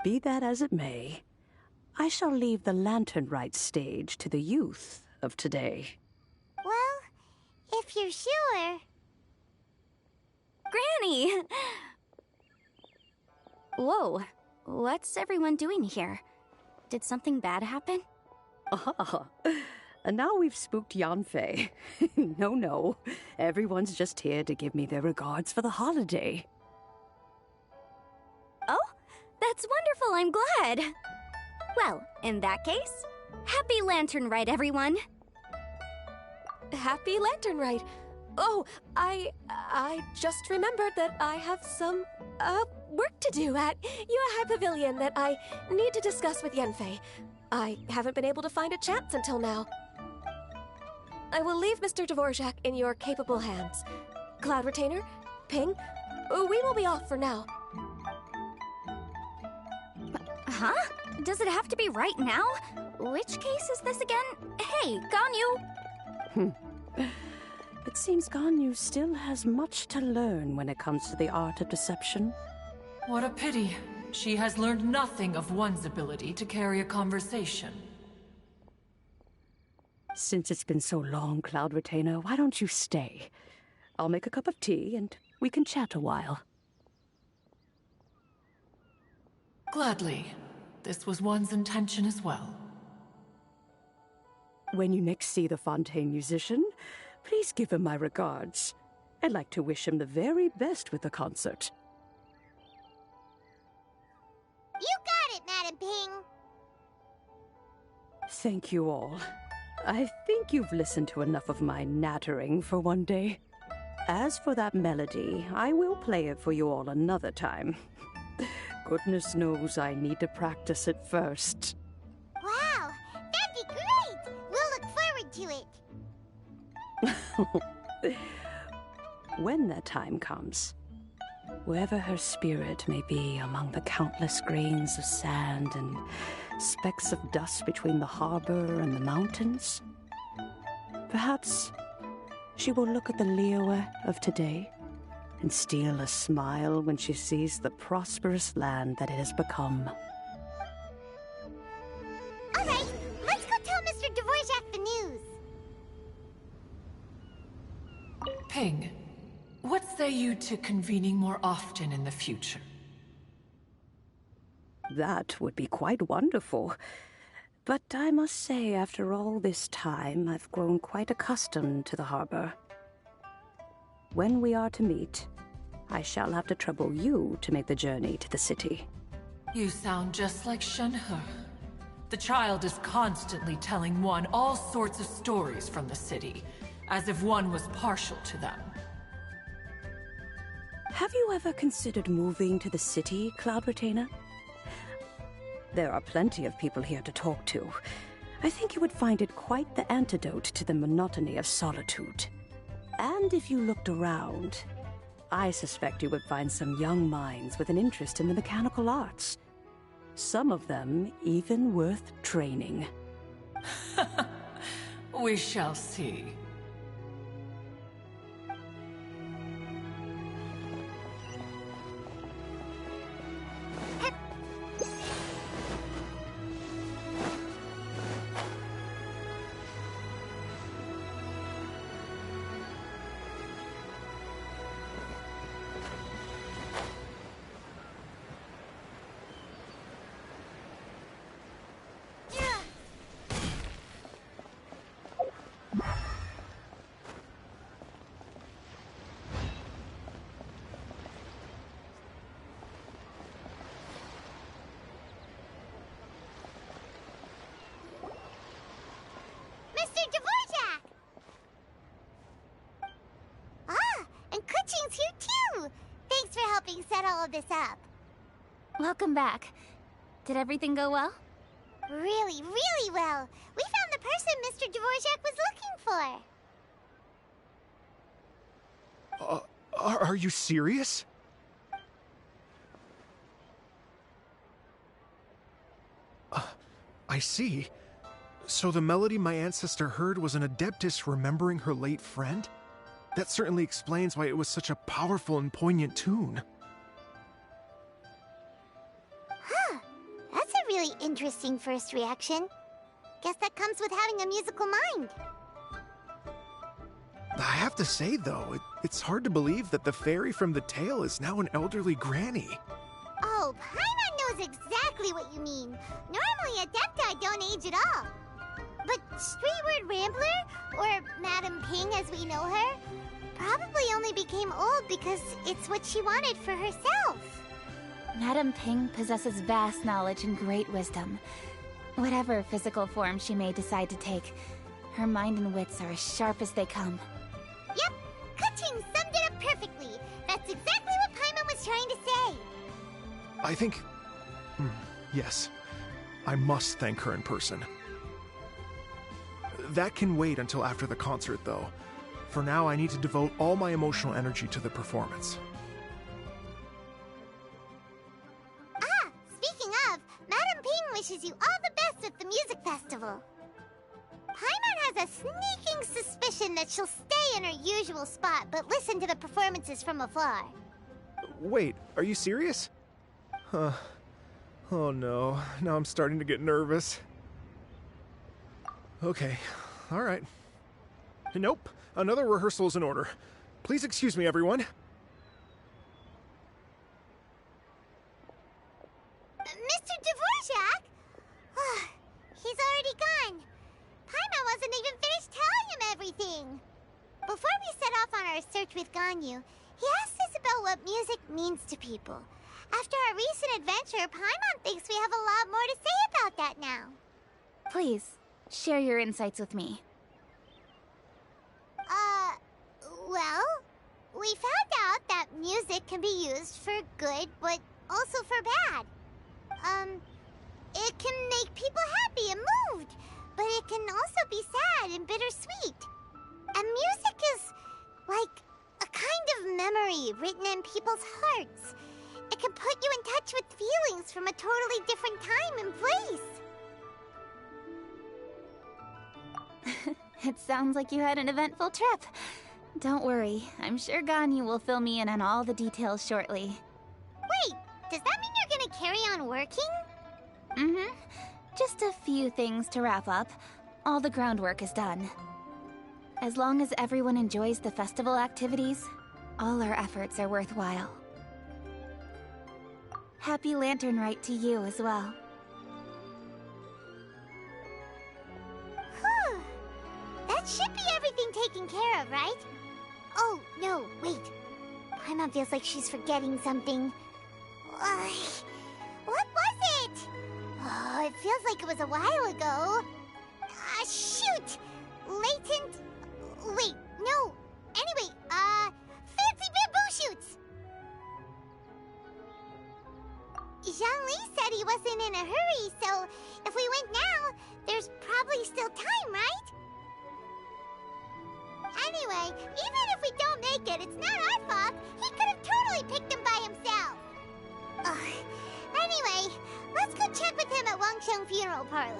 Be that as it may, I shall leave the lantern rite stage to the youth of today. Well, if you're sure. Granny! Whoa, what's everyone doing here? Did something bad happen? Ah, and now we've spooked Yanfei. No, everyone's just here to give me their regards for the holiday. Oh, that's wonderful, I'm glad. Well, in that case, happy Lantern Rite, everyone. Happy Lantern Rite. Oh, I just remembered that I have some, work to do at Yuehai Pavilion that I need to discuss with Yanfei. I haven't been able to find a chance until now. I will leave Mr. Dvorak in your capable hands. Cloud Retainer, Ping, we will be off for now. Huh? Does it have to be right now? Which case is this again? Hey, Ganyu! It seems Ganyu still has much to learn when it comes to the art of deception. What a pity. She has learned nothing of one's ability to carry a conversation. Since it's been so long, Cloud Retainer, why don't you stay? I'll make a cup of tea and we can chat a while. Gladly. This was one's intention as well. When you next see the Fontaine musician, please give him my regards. I'd like to wish him the very best with the concert. You got it, Madam Ping. Thank you all. I think you've listened to enough of my nattering for one day. As for that melody, I will play it for you all another time. Goodness knows I need to practice it first. Wow, that'd be great! We'll look forward to it. When that time comes, wherever her spirit may be among the countless grains of sand and specks of dust between the harbor and the mountains, perhaps she will look at the Liyue of today and steal a smile when she sees the prosperous land that it has become. All right, let's go tell Mr. Dvorak the news. Ping, what say you to convening more often in the future? That would be quite wonderful. But I must say, after all this time, I've grown quite accustomed to the harbor. When we are to meet, I shall have to trouble you to make the journey to the city. You sound just like Shenhe. The child is constantly telling one all sorts of stories from the city, as if one was partial to them. Have you ever considered moving to the city, Cloud Retainer? There are plenty of people here to talk to. I think you would find it quite the antidote to the monotony of solitude. And if you looked around, I suspect you would find some young minds with an interest in the mechanical arts. Some of them even worth training. We shall see. set all of this up. Welcome back. Did everything go well? Really, really well. We found the person Mr. Dvorak was looking for. Are you serious? I see. So the melody my ancestor heard was an adeptus remembering her late friend? That certainly explains why it was such a powerful and poignant tune. Huh. That's a really interesting first reaction. Guess that comes with having a musical mind. I have to say, though, it's hard to believe that the fairy from the tale is now an elderly granny. Oh, Paimon knows exactly what you mean. Normally, Adepti don't age at all. But Streetward Rambler, or Madame Ping as we know her, probably only became old because it's what she wanted for herself. Madame Ping possesses vast knowledge and great wisdom. Whatever physical form she may decide to take, her mind and wits are as sharp as they come. Yep, Kuching summed it up perfectly. That's exactly what Paimon was trying to say. I think... yes. I must thank her in person. That can wait until after the concert, though. For now, I need to devote all my emotional energy to the performance. Ah, speaking of, Madame Ping wishes you all the best at the music festival. Paimon has a sneaking suspicion that she'll stay in her usual spot, but listen to the performances from afar. Wait, are you serious? Huh. Oh no, now I'm starting to get nervous. Okay, alright. Nope, another rehearsal is in order. Please excuse me, everyone. Mr. Dvorak? He's already gone. Paimon wasn't even finished telling him everything. Before we set off on our search with Ganyu, he asked us about what music means to people. After our recent adventure, Paimon thinks we have a lot more to say about that now. Please, share your insights with me. Well, we found out that music can be used for good, but also for bad. It can make people happy and moved, but it can also be sad and bittersweet. And music is like a kind of memory written in people's hearts. It can put you in touch with feelings from a totally different time and place. It sounds like you had an eventful trip. Don't worry, I'm sure Ganyu will fill me in on all the details shortly. Wait, does that mean you're gonna carry on working? Mm-hmm. Just a few things to wrap up. All the groundwork is done. As long as everyone enjoys the festival activities, all our efforts are worthwhile. Happy Lantern Rite to you as well. Whew. That should be everything taken care of, right? Oh, no, wait. Paimon feels like she's forgetting something. What was it? Oh, it feels like it was a while ago. Shoot! Latent... Wait, no. Anyway, fancy bamboo shoots! Zhangli said he wasn't in a hurry, so if we went now, there's probably still time, right? Anyway, even if we don't make it, it's not our fault. He could have totally picked them by himself. Anyway, let's go check with him at Wangsheng Funeral Parlor.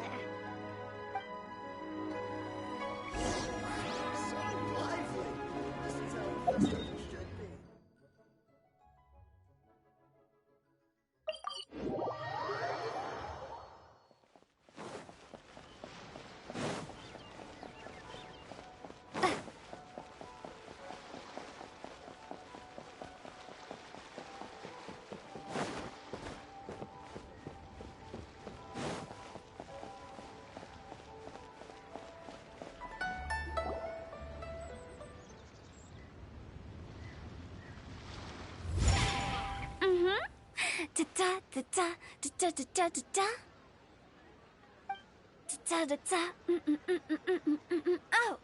Oh!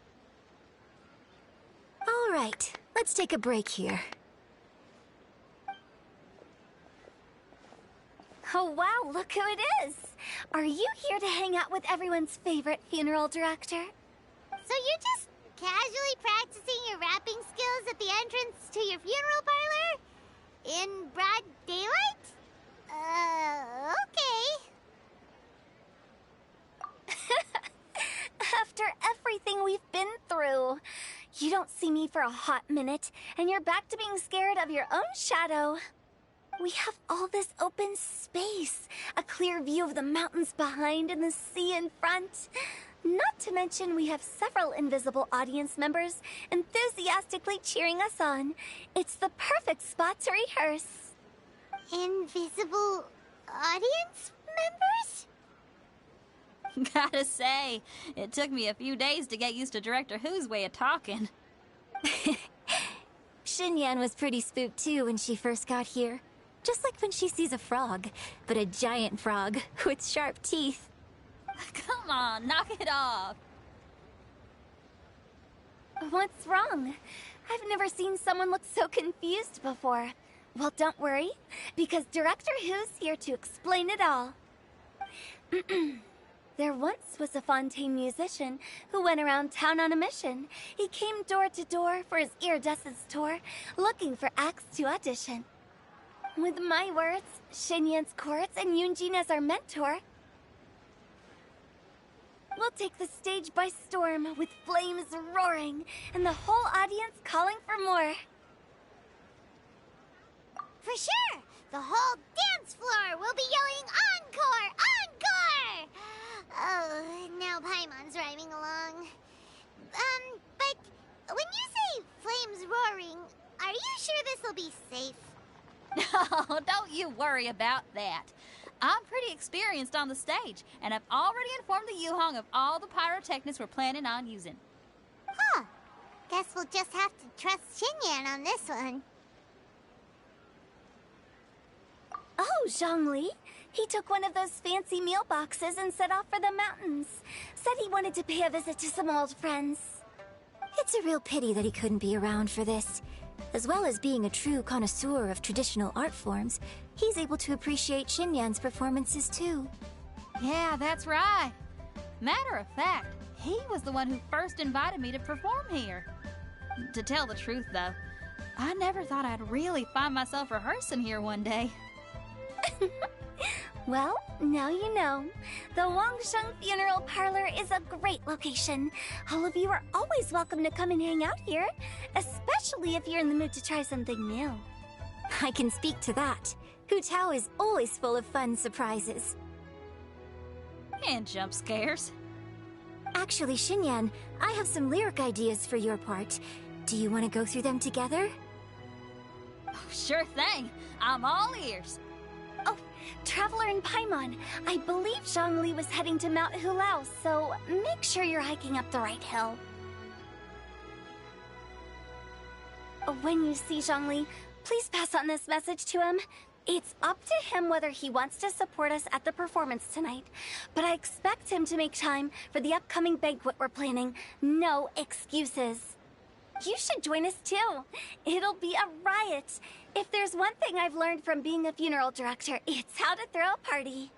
All right, let's take a break here. Oh wow, look who it is! Are you here to hang out with everyone's favorite funeral director? So you're just casually practicing your rapping skills at the entrance to your funeral parlor? In broad daylight? Okay. After everything we've been through, you don't see me for a hot minute, and you're back to being scared of your own shadow. We have all this open space, a clear view of the mountains behind and the sea in front. Not to mention we have several invisible audience members enthusiastically cheering us on. It's the perfect spot to rehearse. Invisible audience members? Gotta say, it took me a few days to get used to Director Who's way of talking. Xinyan was pretty spooked too when she first got here. Just like when she sees a frog, but a giant frog with sharp teeth. Come on, knock it off. What's wrong? I've never seen someone look so confused before. Well, don't worry, because Director Who's here to explain it all. There once was a Fontaine musician who went around town on a mission. He came door to door for his iridescence tour, looking for acts to audition. With my words, Xinyan's chords, and Yunjin as our mentor, we'll take the stage by storm with flames roaring and the whole audience calling for more. For sure! The whole dance floor will be yelling encore! Encore! Oh, now Paimon's rhyming along. But when you say flames roaring, are you sure this'll be safe? No, don't you worry about that. I'm pretty experienced on the stage, and I've already informed the Yuhong of all the pyrotechnics we're planning on using. Huh. Guess we'll just have to trust Xinyan on this one. Oh, Zhongli. He took one of those fancy meal boxes and set off for the mountains. Said he wanted to pay a visit to some old friends. It's a real pity that he couldn't be around for this. As well as being a true connoisseur of traditional art forms, he's able to appreciate Xinyan's performances too. Yeah, that's right. Matter of fact, he was the one who first invited me to perform here. To tell the truth, though, I never thought I'd really find myself rehearsing here one day. Well, now you know. The Wangsheng Funeral Parlor is a great location. All of you are always welcome to come and hang out here, especially if you're in the mood to try something new. I can speak to that. Hu Tao is always full of fun surprises. And jump scares. Actually, Xinyan, I have some lyric ideas for your part. Do you want to go through them together? Oh, sure thing. I'm all ears. Oh, Traveler and Paimon, I believe Zhongli was heading to Mount Hulao, so make sure you're hiking up the right hill. When you see Zhongli, please pass on this message to him. It's up to him whether he wants to support us at the performance tonight, but I expect him to make time for the upcoming banquet we're planning. No excuses. You should join us too. It'll be a riot. If there's one thing I've learned from being a funeral director, it's how to throw a party.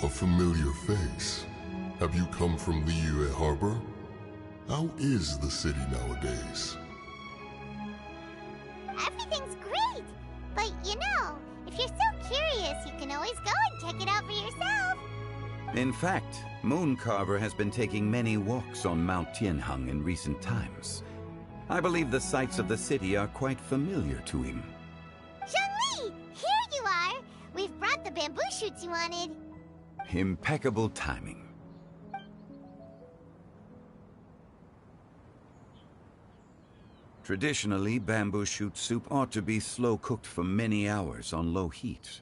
A familiar face. Have you come from Liyue Harbor? How is the city nowadays? Everything's great! But you know, if you're so curious, you can always go and check it out for yourself. In fact, Mooncarver has been taking many walks on Mount Tianheng in recent times. I believe the sights of the city are quite familiar to him. Zhongli! Here you are! We've brought the bamboo shoots you wanted. Impeccable timing. Traditionally, bamboo shoot soup ought to be slow-cooked for many hours on low heat.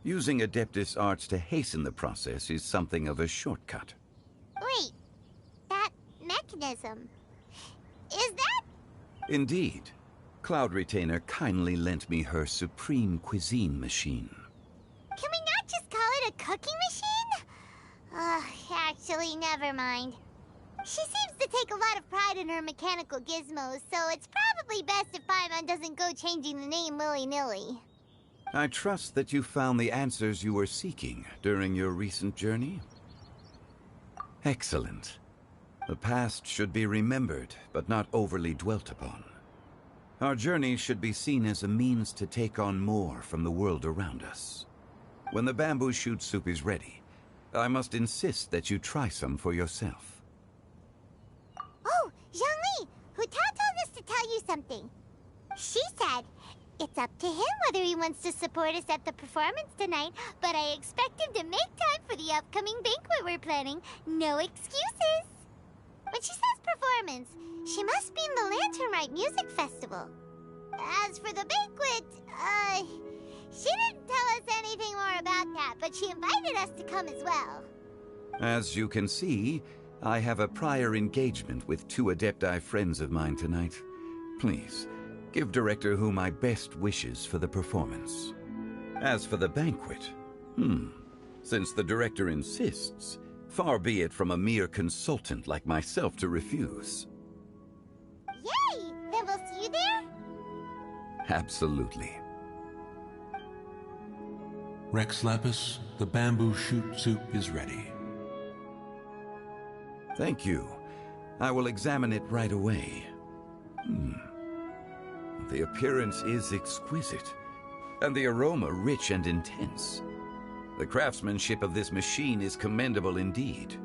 Using Adeptus arts to hasten the process is something of a shortcut. Wait, that mechanism... is that... Indeed. Cloud Retainer kindly lent me her supreme cuisine machine. Can we not just call it a cooking machine? Actually, never mind. She seems to take a lot of pride in her mechanical gizmos, so it's probably best if Paimon doesn't go changing the name willy-nilly. I trust that you found the answers you were seeking during your recent journey? Excellent. The past should be remembered, but not overly dwelt upon. Our journey should be seen as a means to take on more from the world around us. When the bamboo shoot soup is ready, I must insist that you try some for yourself. Oh, Zhongli! Hu Tao told us to tell you something. She said, it's up to him whether he wants to support us at the performance tonight, but I expect him to make time for the upcoming banquet we're planning. No excuses! When she says performance, she must mean the Lantern Rite Music Festival. As for the banquet, she didn't tell us anything more about that, but she invited us to come as well. As you can see, I have a prior engagement with 2 Adepti friends of mine tonight. Please, give Director Hu my best wishes for the performance. As for the banquet, since the Director insists, far be it from a mere consultant like myself to refuse. Yay! Then we'll see you there? Absolutely. Rex Lapis, the bamboo shoot soup is ready. Thank you. I will examine it right away. The appearance is exquisite, and the aroma rich and intense. The craftsmanship of this machine is commendable indeed.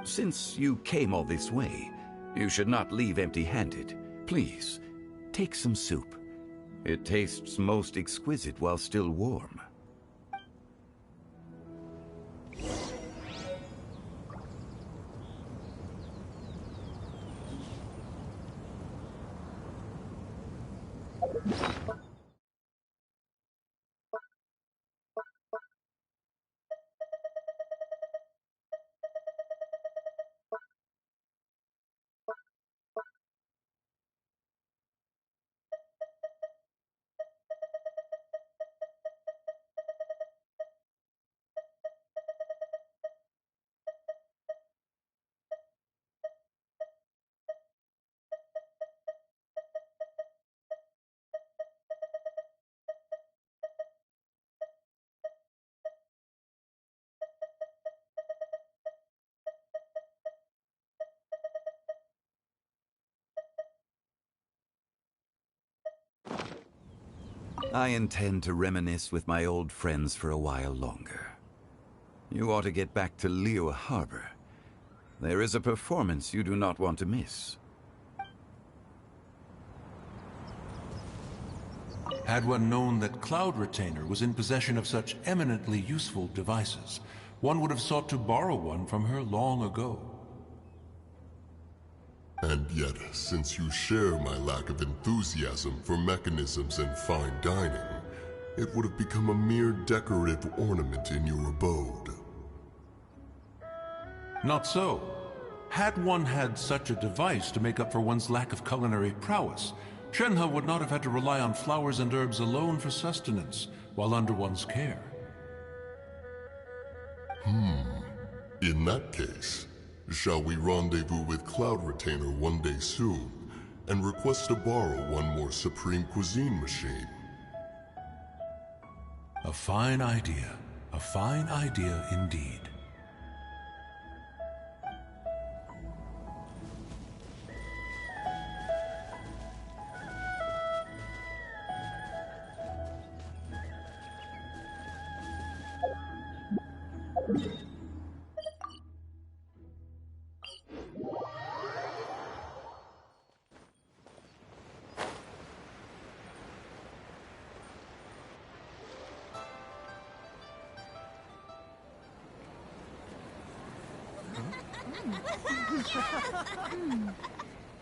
Since you came all this way, you should not leave empty-handed. Please, take some soup. It tastes most exquisite while still warm. I intend to reminisce with my old friends for a while longer. You ought to get back to Liyue Harbor. There is a performance you do not want to miss. Had one known that Cloud Retainer was in possession of such eminently useful devices, one would have sought to borrow one from her long ago. And yet, since you share my lack of enthusiasm for mechanisms and fine dining, it would have become a mere decorative ornament in your abode. Not so. Had one had such a device to make up for one's lack of culinary prowess, Shenhe would not have had to rely on flowers and herbs alone for sustenance, while under one's care. In that case, shall we rendezvous with Cloud Retainer one day soon, and request to borrow one more Supreme Cuisine machine? A fine idea. A fine idea indeed.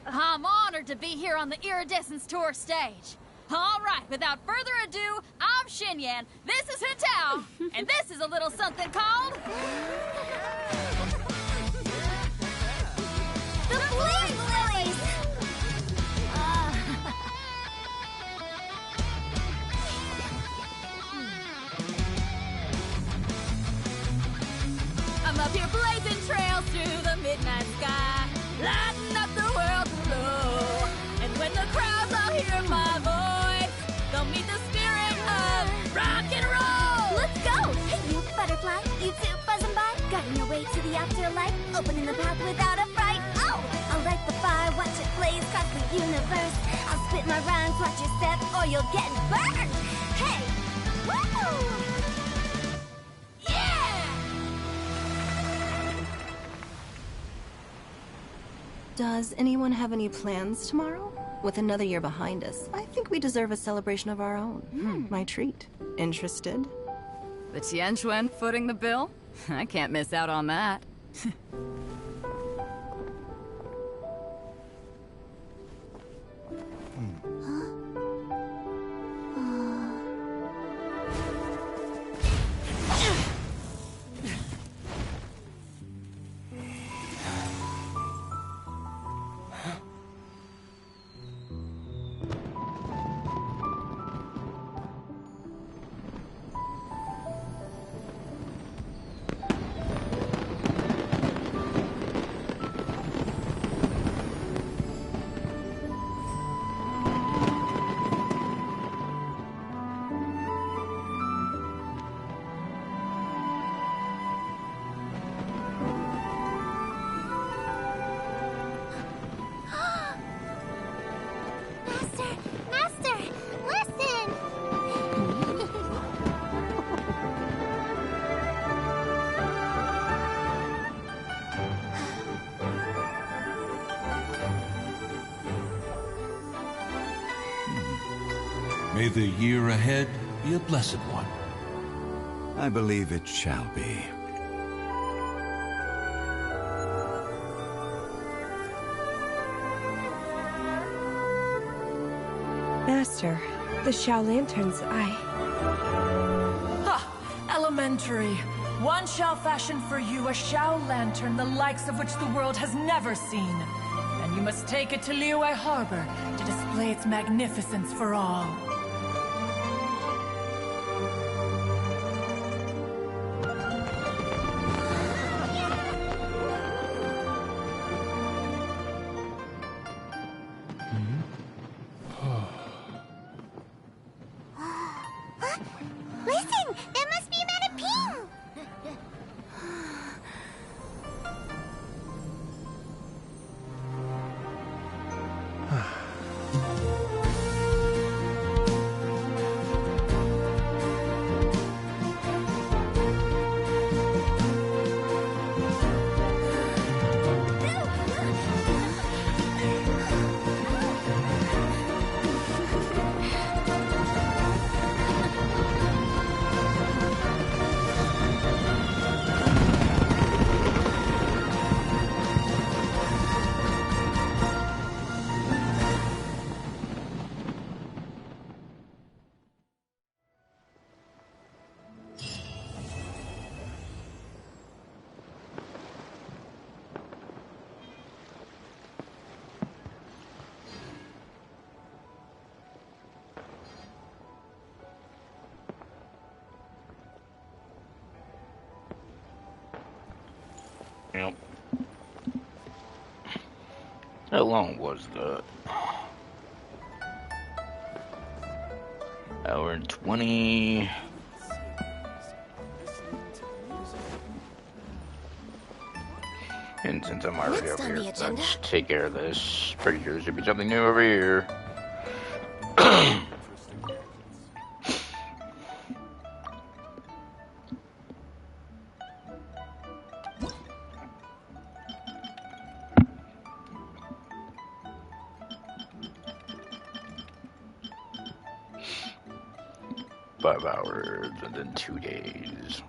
I'm honored to be here on the Iridescence Tour stage. All right, without further ado, I'm Xinyan, this is Hetao, and this is a little something called... The Flame Lilies! I'm up here blazing trails through the midnight sky, lighting up the world below. And when the crowds all hear my voice, they'll meet the spirit of rock and roll. Let's go! Hey, you butterfly, you too buzzing by, guiding your way to the afterlife, opening the path without a fright. Oh, I'll light the fire, watch it blaze across the universe. I'll spit my rhymes, watch your step, or you'll get burned. Hey, woo! Yeah! Does anyone have any plans tomorrow? With another year behind us, I think we deserve a celebration of our own. My treat. Interested? The Tianquan footing the bill? I can't miss out on that. Master, listen! May the year ahead be a blessed one. I believe it shall be. Master, the Xiao Lanterns, Ha! Elementary. One shall fashion for you a Xiao Lantern the likes of which the world has never seen. And you must take it to Liyue Harbor to display its magnificence for all. Listen! That must be Manaping! Yep. How long was that? Hour and 20. And since I'm already Next over on here, the agenda. let's take care of this. Pretty sure there should be something new over here. Five hours and then 2 days.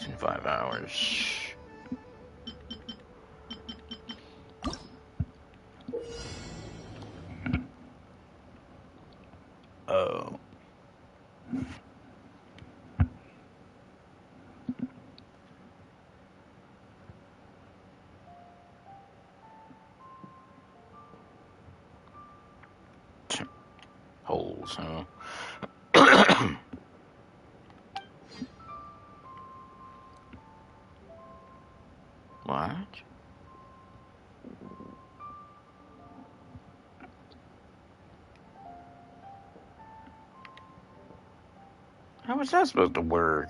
days and 5 hours. Oh. Holes, huh? What? How was that supposed to work?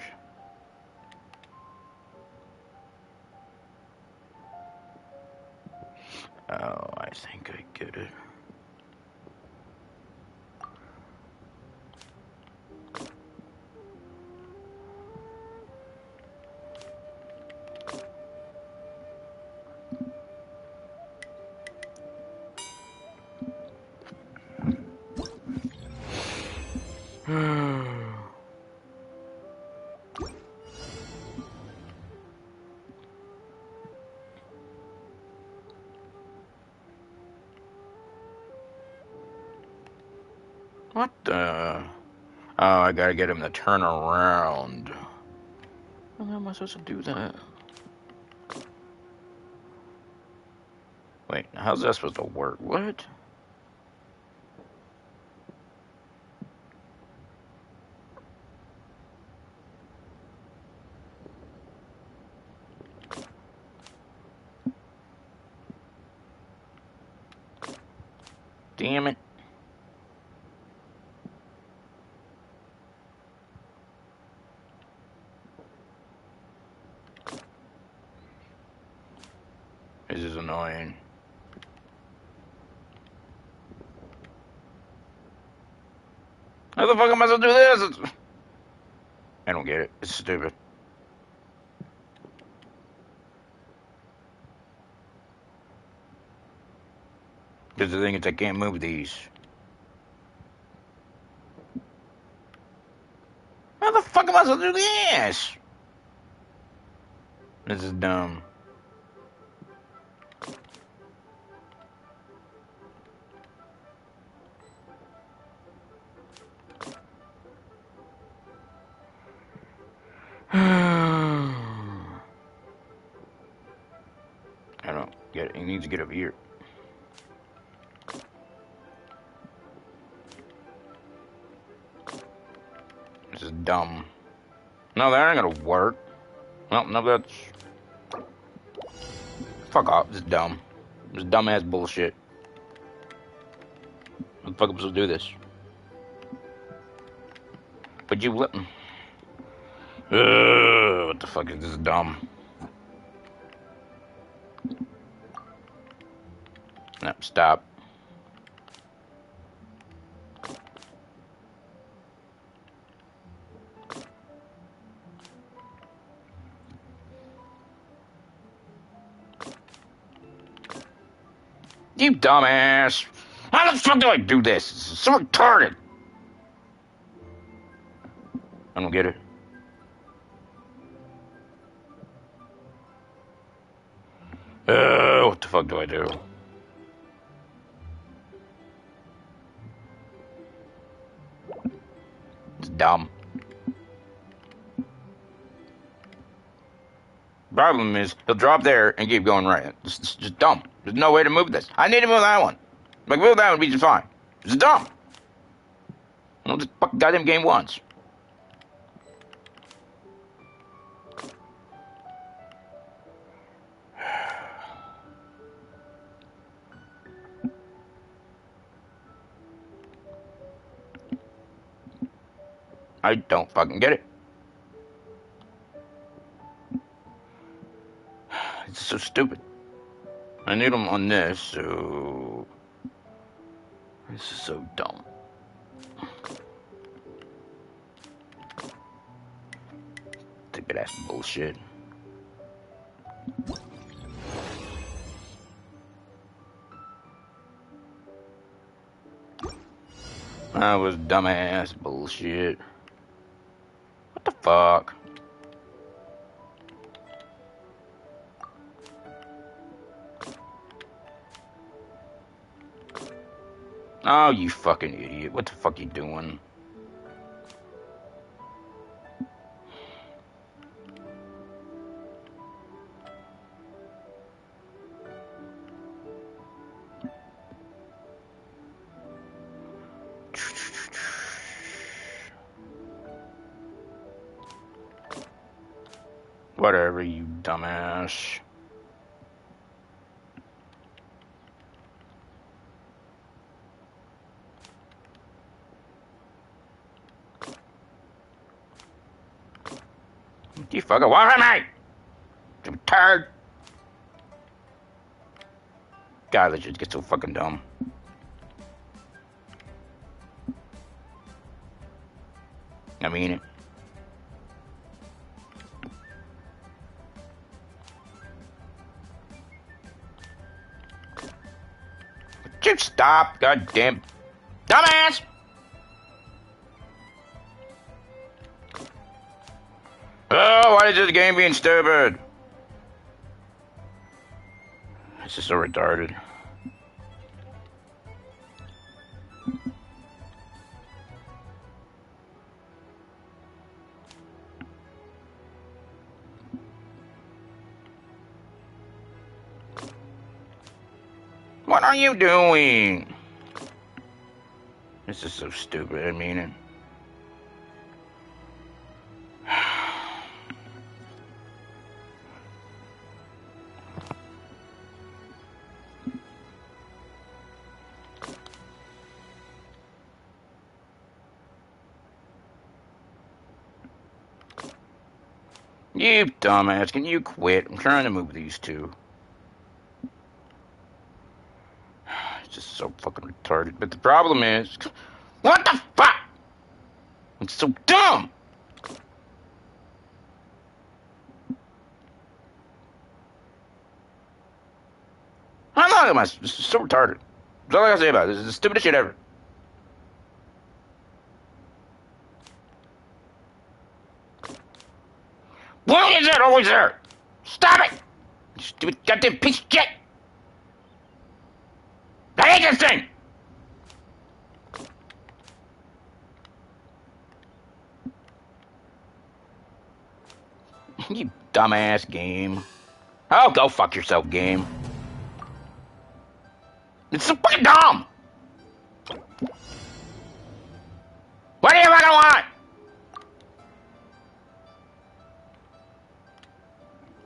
Oh, I think I get it. What the? Oh, I gotta get him to turn around. How am I supposed to do that? Wait, how's that supposed to work? What? Damn it. This is annoying. How the fuck am I supposed to do this? I don't get it. It's stupid. Because the thing is, I can't move these. How the fuck am I supposed to do this? This is dumb. I don't get it. He needs to get over here. This is dumb. No, that ain't gonna work. Well, no, that's... Fuck off. This is dumb. This is dumbass bullshit. How the fuck am I supposed to do this? But you let me... what the fuck is this dumb? No, stop. You dumbass! How the fuck do I do this? This is so retarded! I don't get it. What the fuck do I do? It's dumb. Problem is, he'll drop there and keep going right. It's just dumb. There's no way to move this. I need to move that one. Like, move that one would be just fine. It's dumb. I'll just fuck goddamn game once. I don't fucking get it. It's so stupid. I need them on this, so... This is so dumb. Stupid ass bullshit. That was dumbass bullshit. What the fuck? Oh, you fucking idiot. What the fuck you doing? Whatever, you dumbass. You fucking want from me? You turd. God, let's just get so fucking dumb. I mean it. Would you stop, goddamn dumbass? Oh, why is this game being stupid? This is so retarded. What are you doing? This is so stupid, I mean it. You dumbass, can you quit? I'm trying to move these two. It's just so fucking retarded. But the problem is, what the fuck? It's so dumb. I'm not gonna. This is so retarded. That's all I gotta say about it. This is the stupidest shit ever. Why is that always there? Stop it! You stupid goddamn piece of shit! I hate this thing! You dumbass game. Oh, go fuck yourself, game. It's so fucking dumb! What do you fucking want?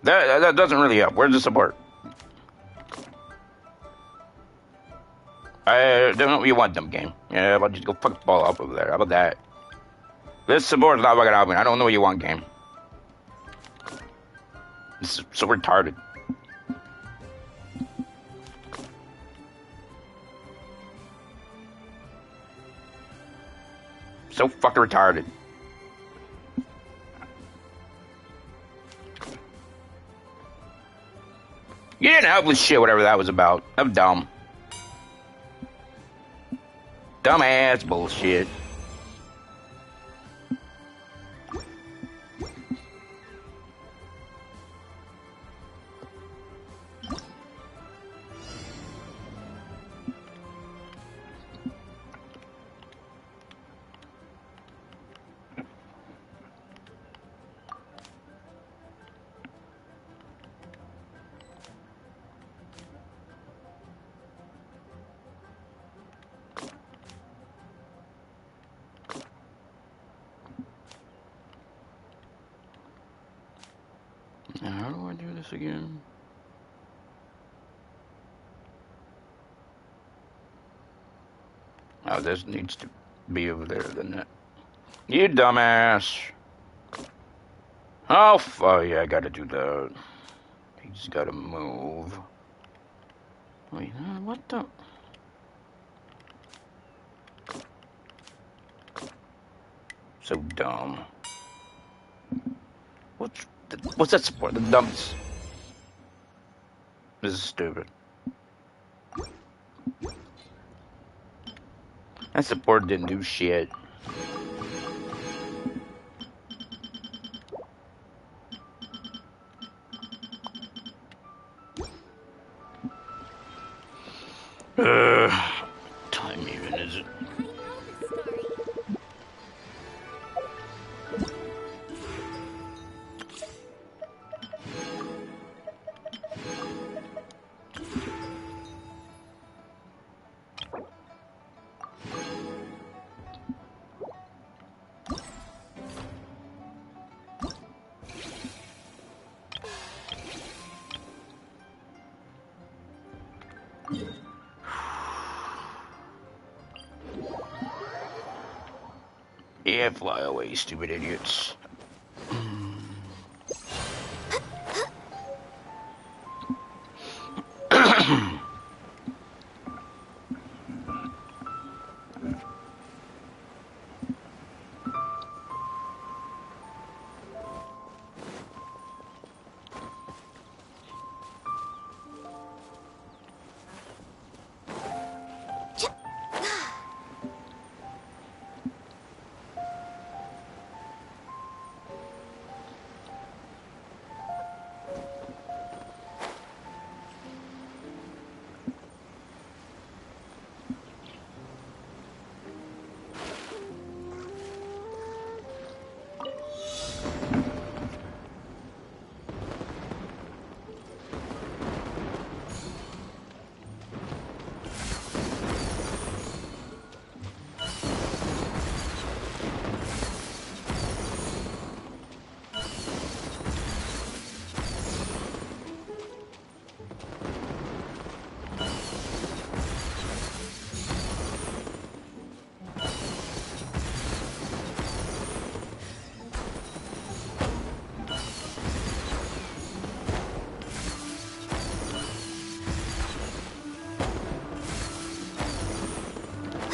That doesn't really help. Where's the support? I don't know what you want, dumb game. Yeah, about just go fuck the ball up over there. How about that? This support's not fucking helping. I don't know what you want, game. This is so retarded. So fucking retarded. You didn't help with shit, whatever that was about. I'm dumb. Dumbass bullshit. Now, how do I do this again? Oh, this needs to be over there, doesn't it? You dumbass. Oh, yeah, I gotta do that. He's gotta move. Wait, what the? So dumb. What's that support? The dumps. This is stupid. That support didn't do shit. Time even. Yeah, fly away, stupid idiots.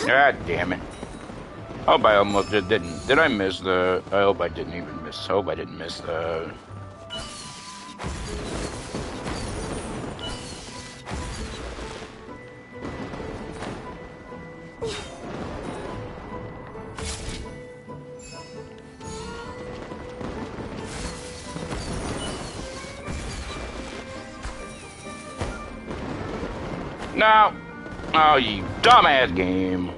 God damn it. I hope I almost didn't. Did I miss the... I hope I didn't even miss... I hope I didn't miss the... No! Oh, you dumbass game.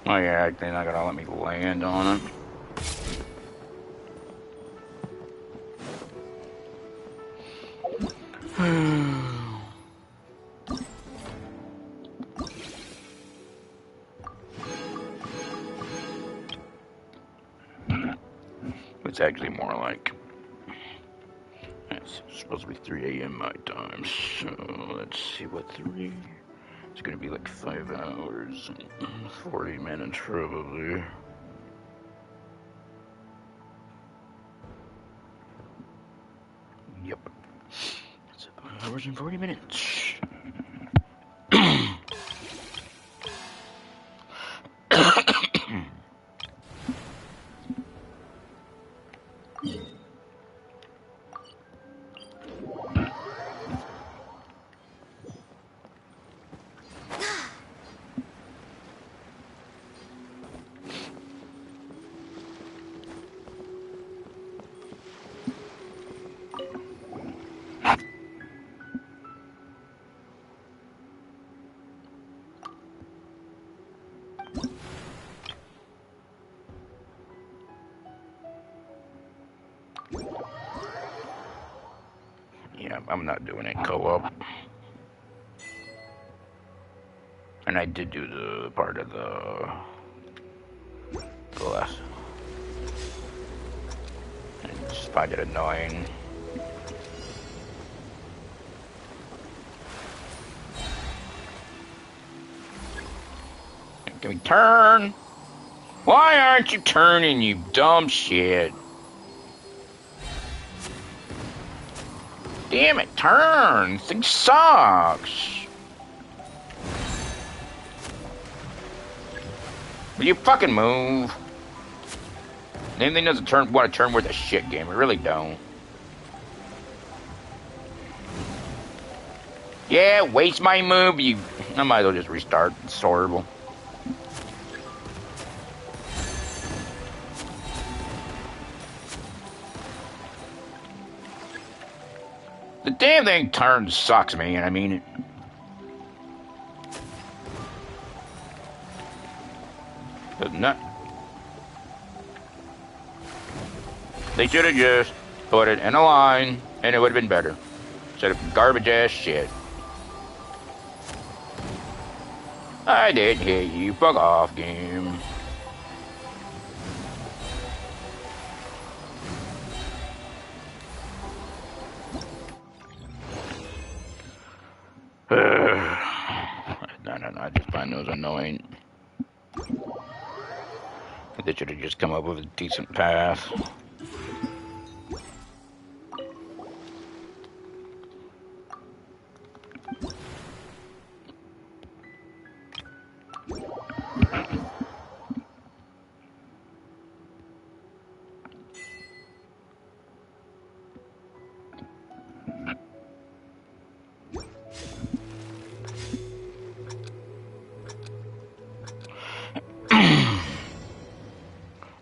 Oh yeah, they're not gonna let me land on it. It's actually more like... It's supposed to be 3 a.m. my time, so let's see what 3... It's gonna be like 5 hours and 40 minutes probably. Yep. It's 5 hours and 40 minutes. Yeah, I'm not doing it co-op. And I did do the part of the last. I just find it annoying. Can we turn? Why aren't you turning, you dumb shit? Damn it, turn! This thing sucks! Will you fucking move? Anything doesn't want to turn worth a shit game. It really don't. Yeah, waste my move, you... I might as well just restart. It's horrible. The damn thing turns sucks, man. I mean it. Does not. They should have just put it in a line, and it would have been better. Instead of garbage ass shit. I did hit you. Fuck off, game. No, I just find those annoying. They should have just come up with a decent path.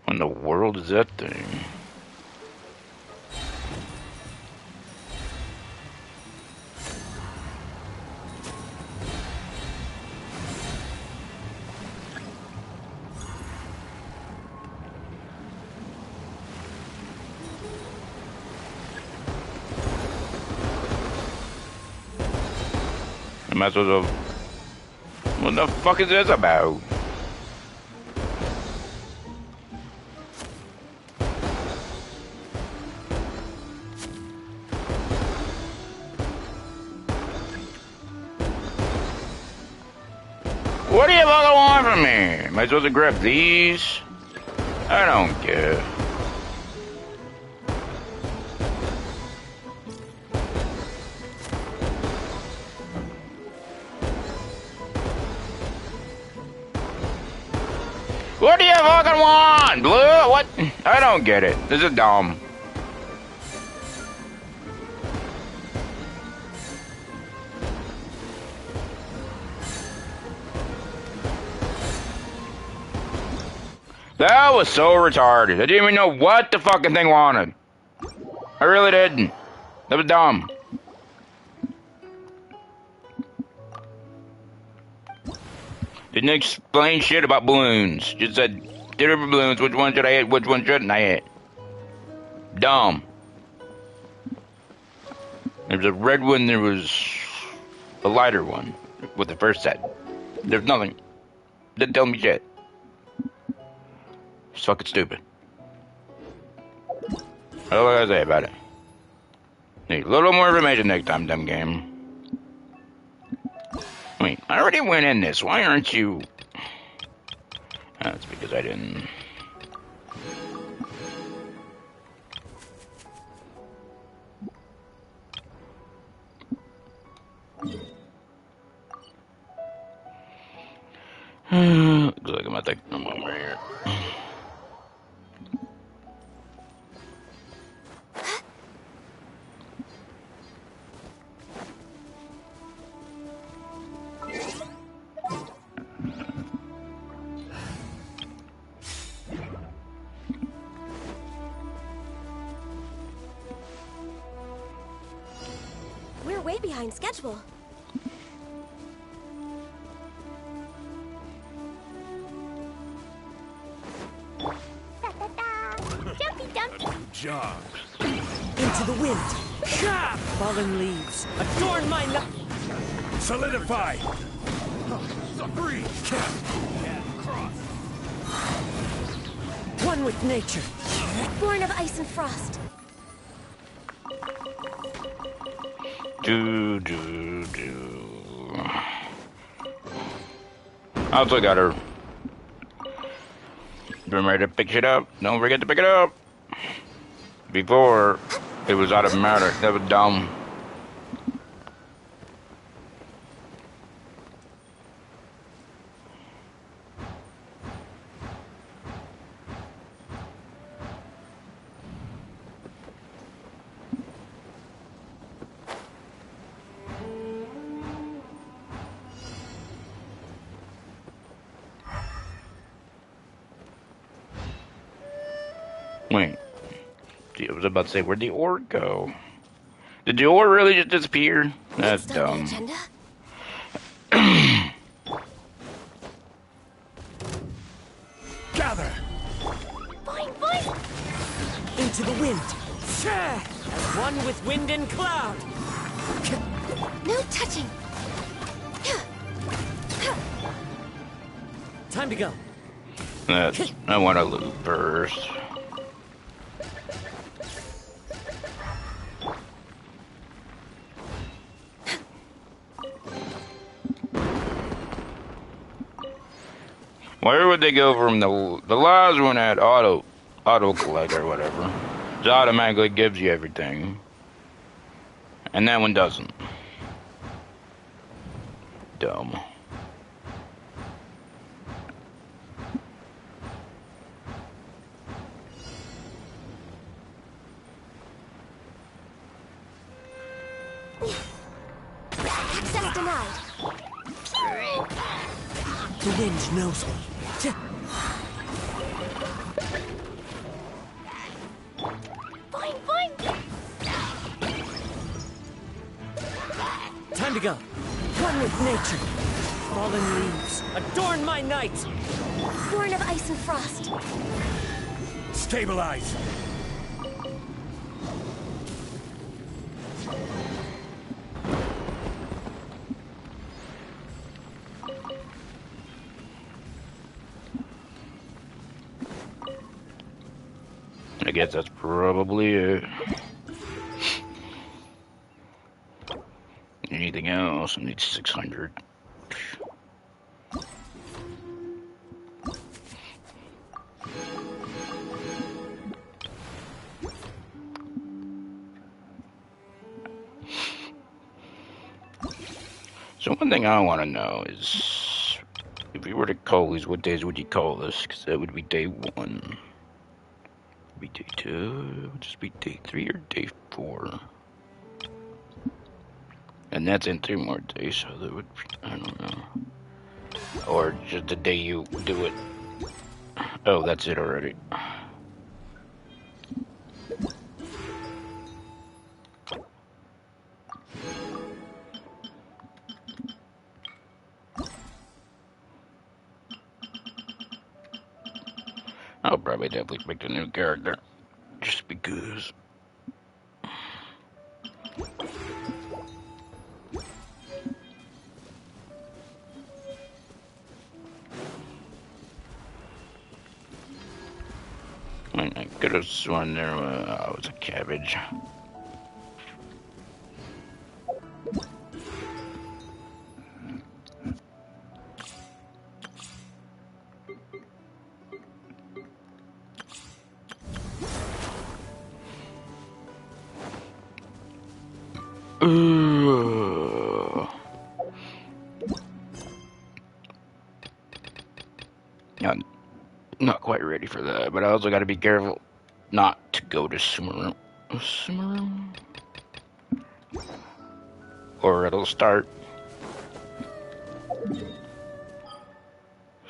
What in the world is that thing? Am I supposed to... What the fuck is this about? What do you fucking want from me? Am I supposed to grab these? I don't care. What do you fucking want, Blue? What? I don't get it. This is dumb. That was so retarded. I didn't even know what the fucking thing wanted. I really didn't. That was dumb. Didn't explain shit about balloons. Just said, different balloons, which one should I hit, which one shouldn't I hit. Dumb. There was a red one, there was a lighter one with the first set. There's nothing. Didn't tell me shit. It's fucking stupid. What do I gotta say about it? Need a little more information next time, dumb game. I mean, I already went in this. Why aren't you... That's because I didn't... Looks like I'm gonna take them over here. We're way behind schedule. Job. Into the wind. Fallen leaves. Adorn my life. Solidify. Breathe. One with nature. Born of ice and frost. Do. I also got her. Remember to pick shit up. Don't forget to pick it up. Before, it was automatic. That was dumb. Wait. I was about to say, where'd the ore go? Did the ore really just disappear? That's dumb. Gather. Boing, boing. Into the wind. As one with wind and cloud. No touching. Time to go. I want to loot first. Where would they go from the last one had auto collect or whatever? It automatically gives you everything, and that one doesn't. Dumb. Access denied. The wind knows me. Boing, boing. Time to go. One with nature. Fallen leaves adorn my night. Born of ice and frost. Stabilize. I guess that's probably it. Anything else? I need 600. So one thing I want to know is, if you were to call these, what days would you call this? Because that would be day 1. Be day 2, would just be day 3 or day 4. And that's in 3 more days, so that would be, I don't know. Or just the day you do it. Oh, that's it already. I'll probably definitely pick a new character. Just because. I could have sworn there was a cabbage. Not quite ready for that, but I also got to be careful not to go to Sumeru. Or it'll start.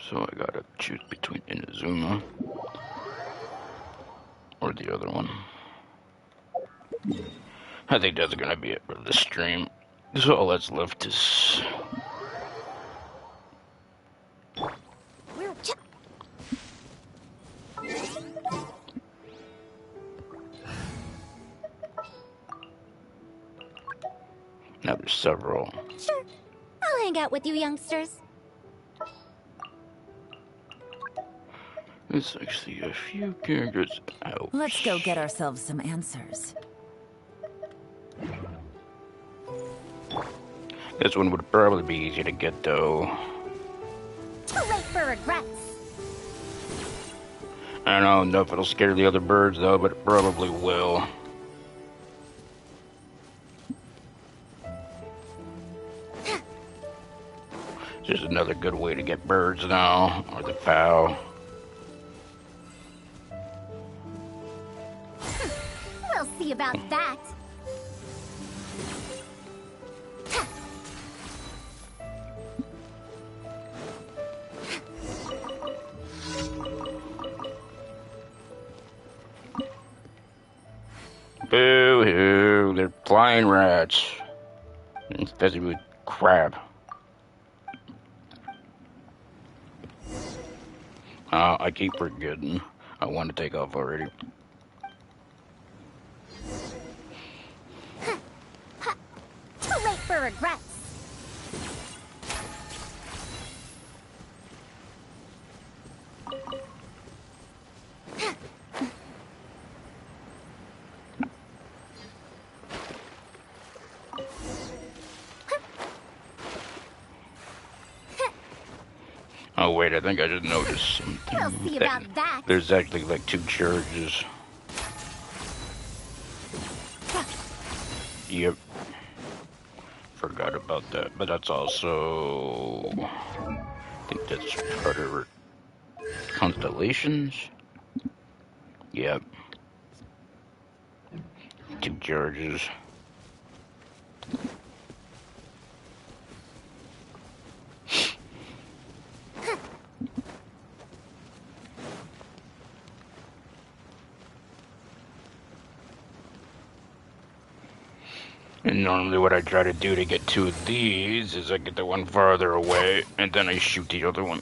So I gotta choose between Inazuma or the other one. I think that's gonna be it for this stream. So all that's left is now there's several. Sure. I'll hang out with you youngsters. There's actually a few characters out. Let's go get ourselves some answers. This one would probably be easy to get though. Too late for regrets. I don't know if it'll scare the other birds though, but it probably will. Just another good way to get birds now, or the fowl. We'll see about that. Boo-hoo, they're flying rats. Infested with crab. I keep forgetting. I want to take off already. regrets. Oh wait, I think I just noticed something. We'll see about that. There's actually like 2 charges. Yep. Forgot about that, but that's also... I think that's part of her constellations. Yep. 2 charges. And normally what I try to do to get 2 of these is I get the one farther away, and then I shoot the other one.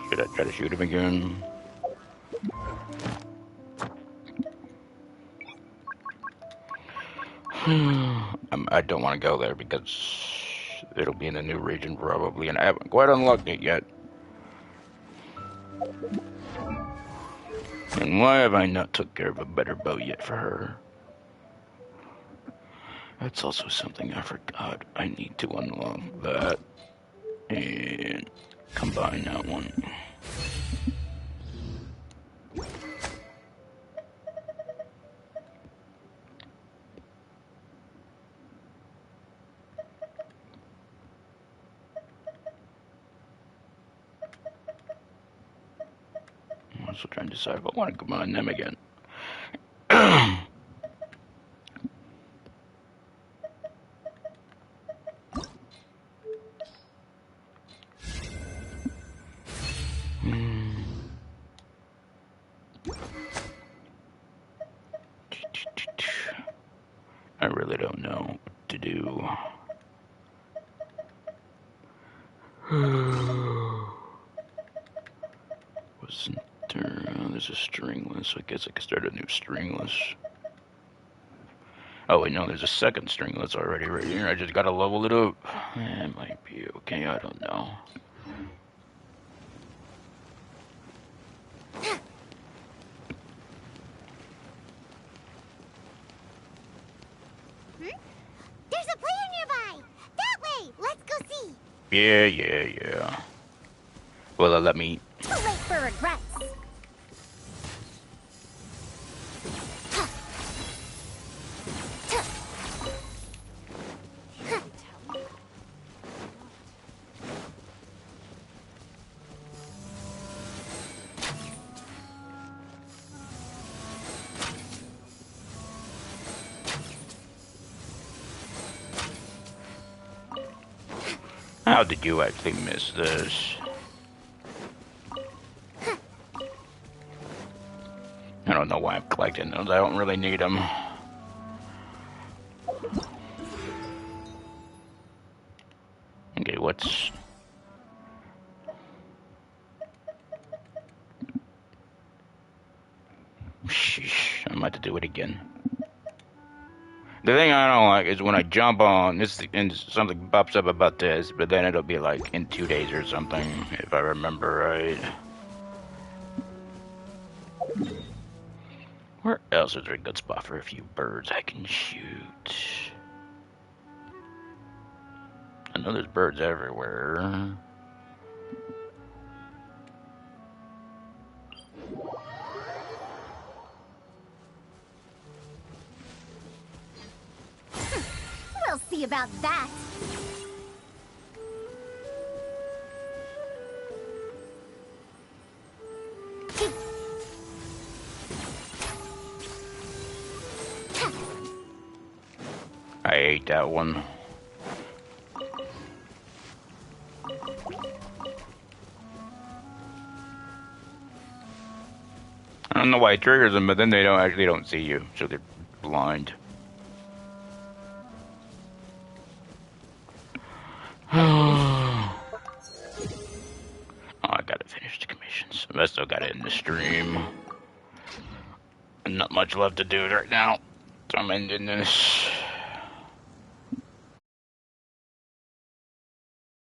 Should I try to shoot him again? I don't want to go there because it'll be in the new region probably, and I haven't quite unlocked it yet. And why have I not took care of a better bow yet for her? That's also something I forgot. I need to unlock that and combine that one. I'm also trying to decide if I want to combine them again. I really don't know what to do. Wasn't there? There's a stringless. I guess I could start a new stringless. Oh wait, no, there's a second stringless already right here. I just gotta level it up. It might be okay. I don't know. There's a player nearby. That way. Let's go see. Yeah. Well, let me. Too late for regrets. How did you actually miss this? I don't know why I'm collecting those. I don't really need them. Okay, what's... Sheesh, I'm about to do it again. The thing I don't like is when I jump on this and something pops up about this, but then it'll be like in 2 days or something, if I remember right. Where else is there a good spot for a few birds I can shoot? I know there's birds everywhere. We'll see about that. I ate that one. I don't know why it triggers them, but then they don't see you, so they're blind. Oh, I gotta finish the commissions. I still gotta end the stream. Not much left to do right now, so I'm ending this.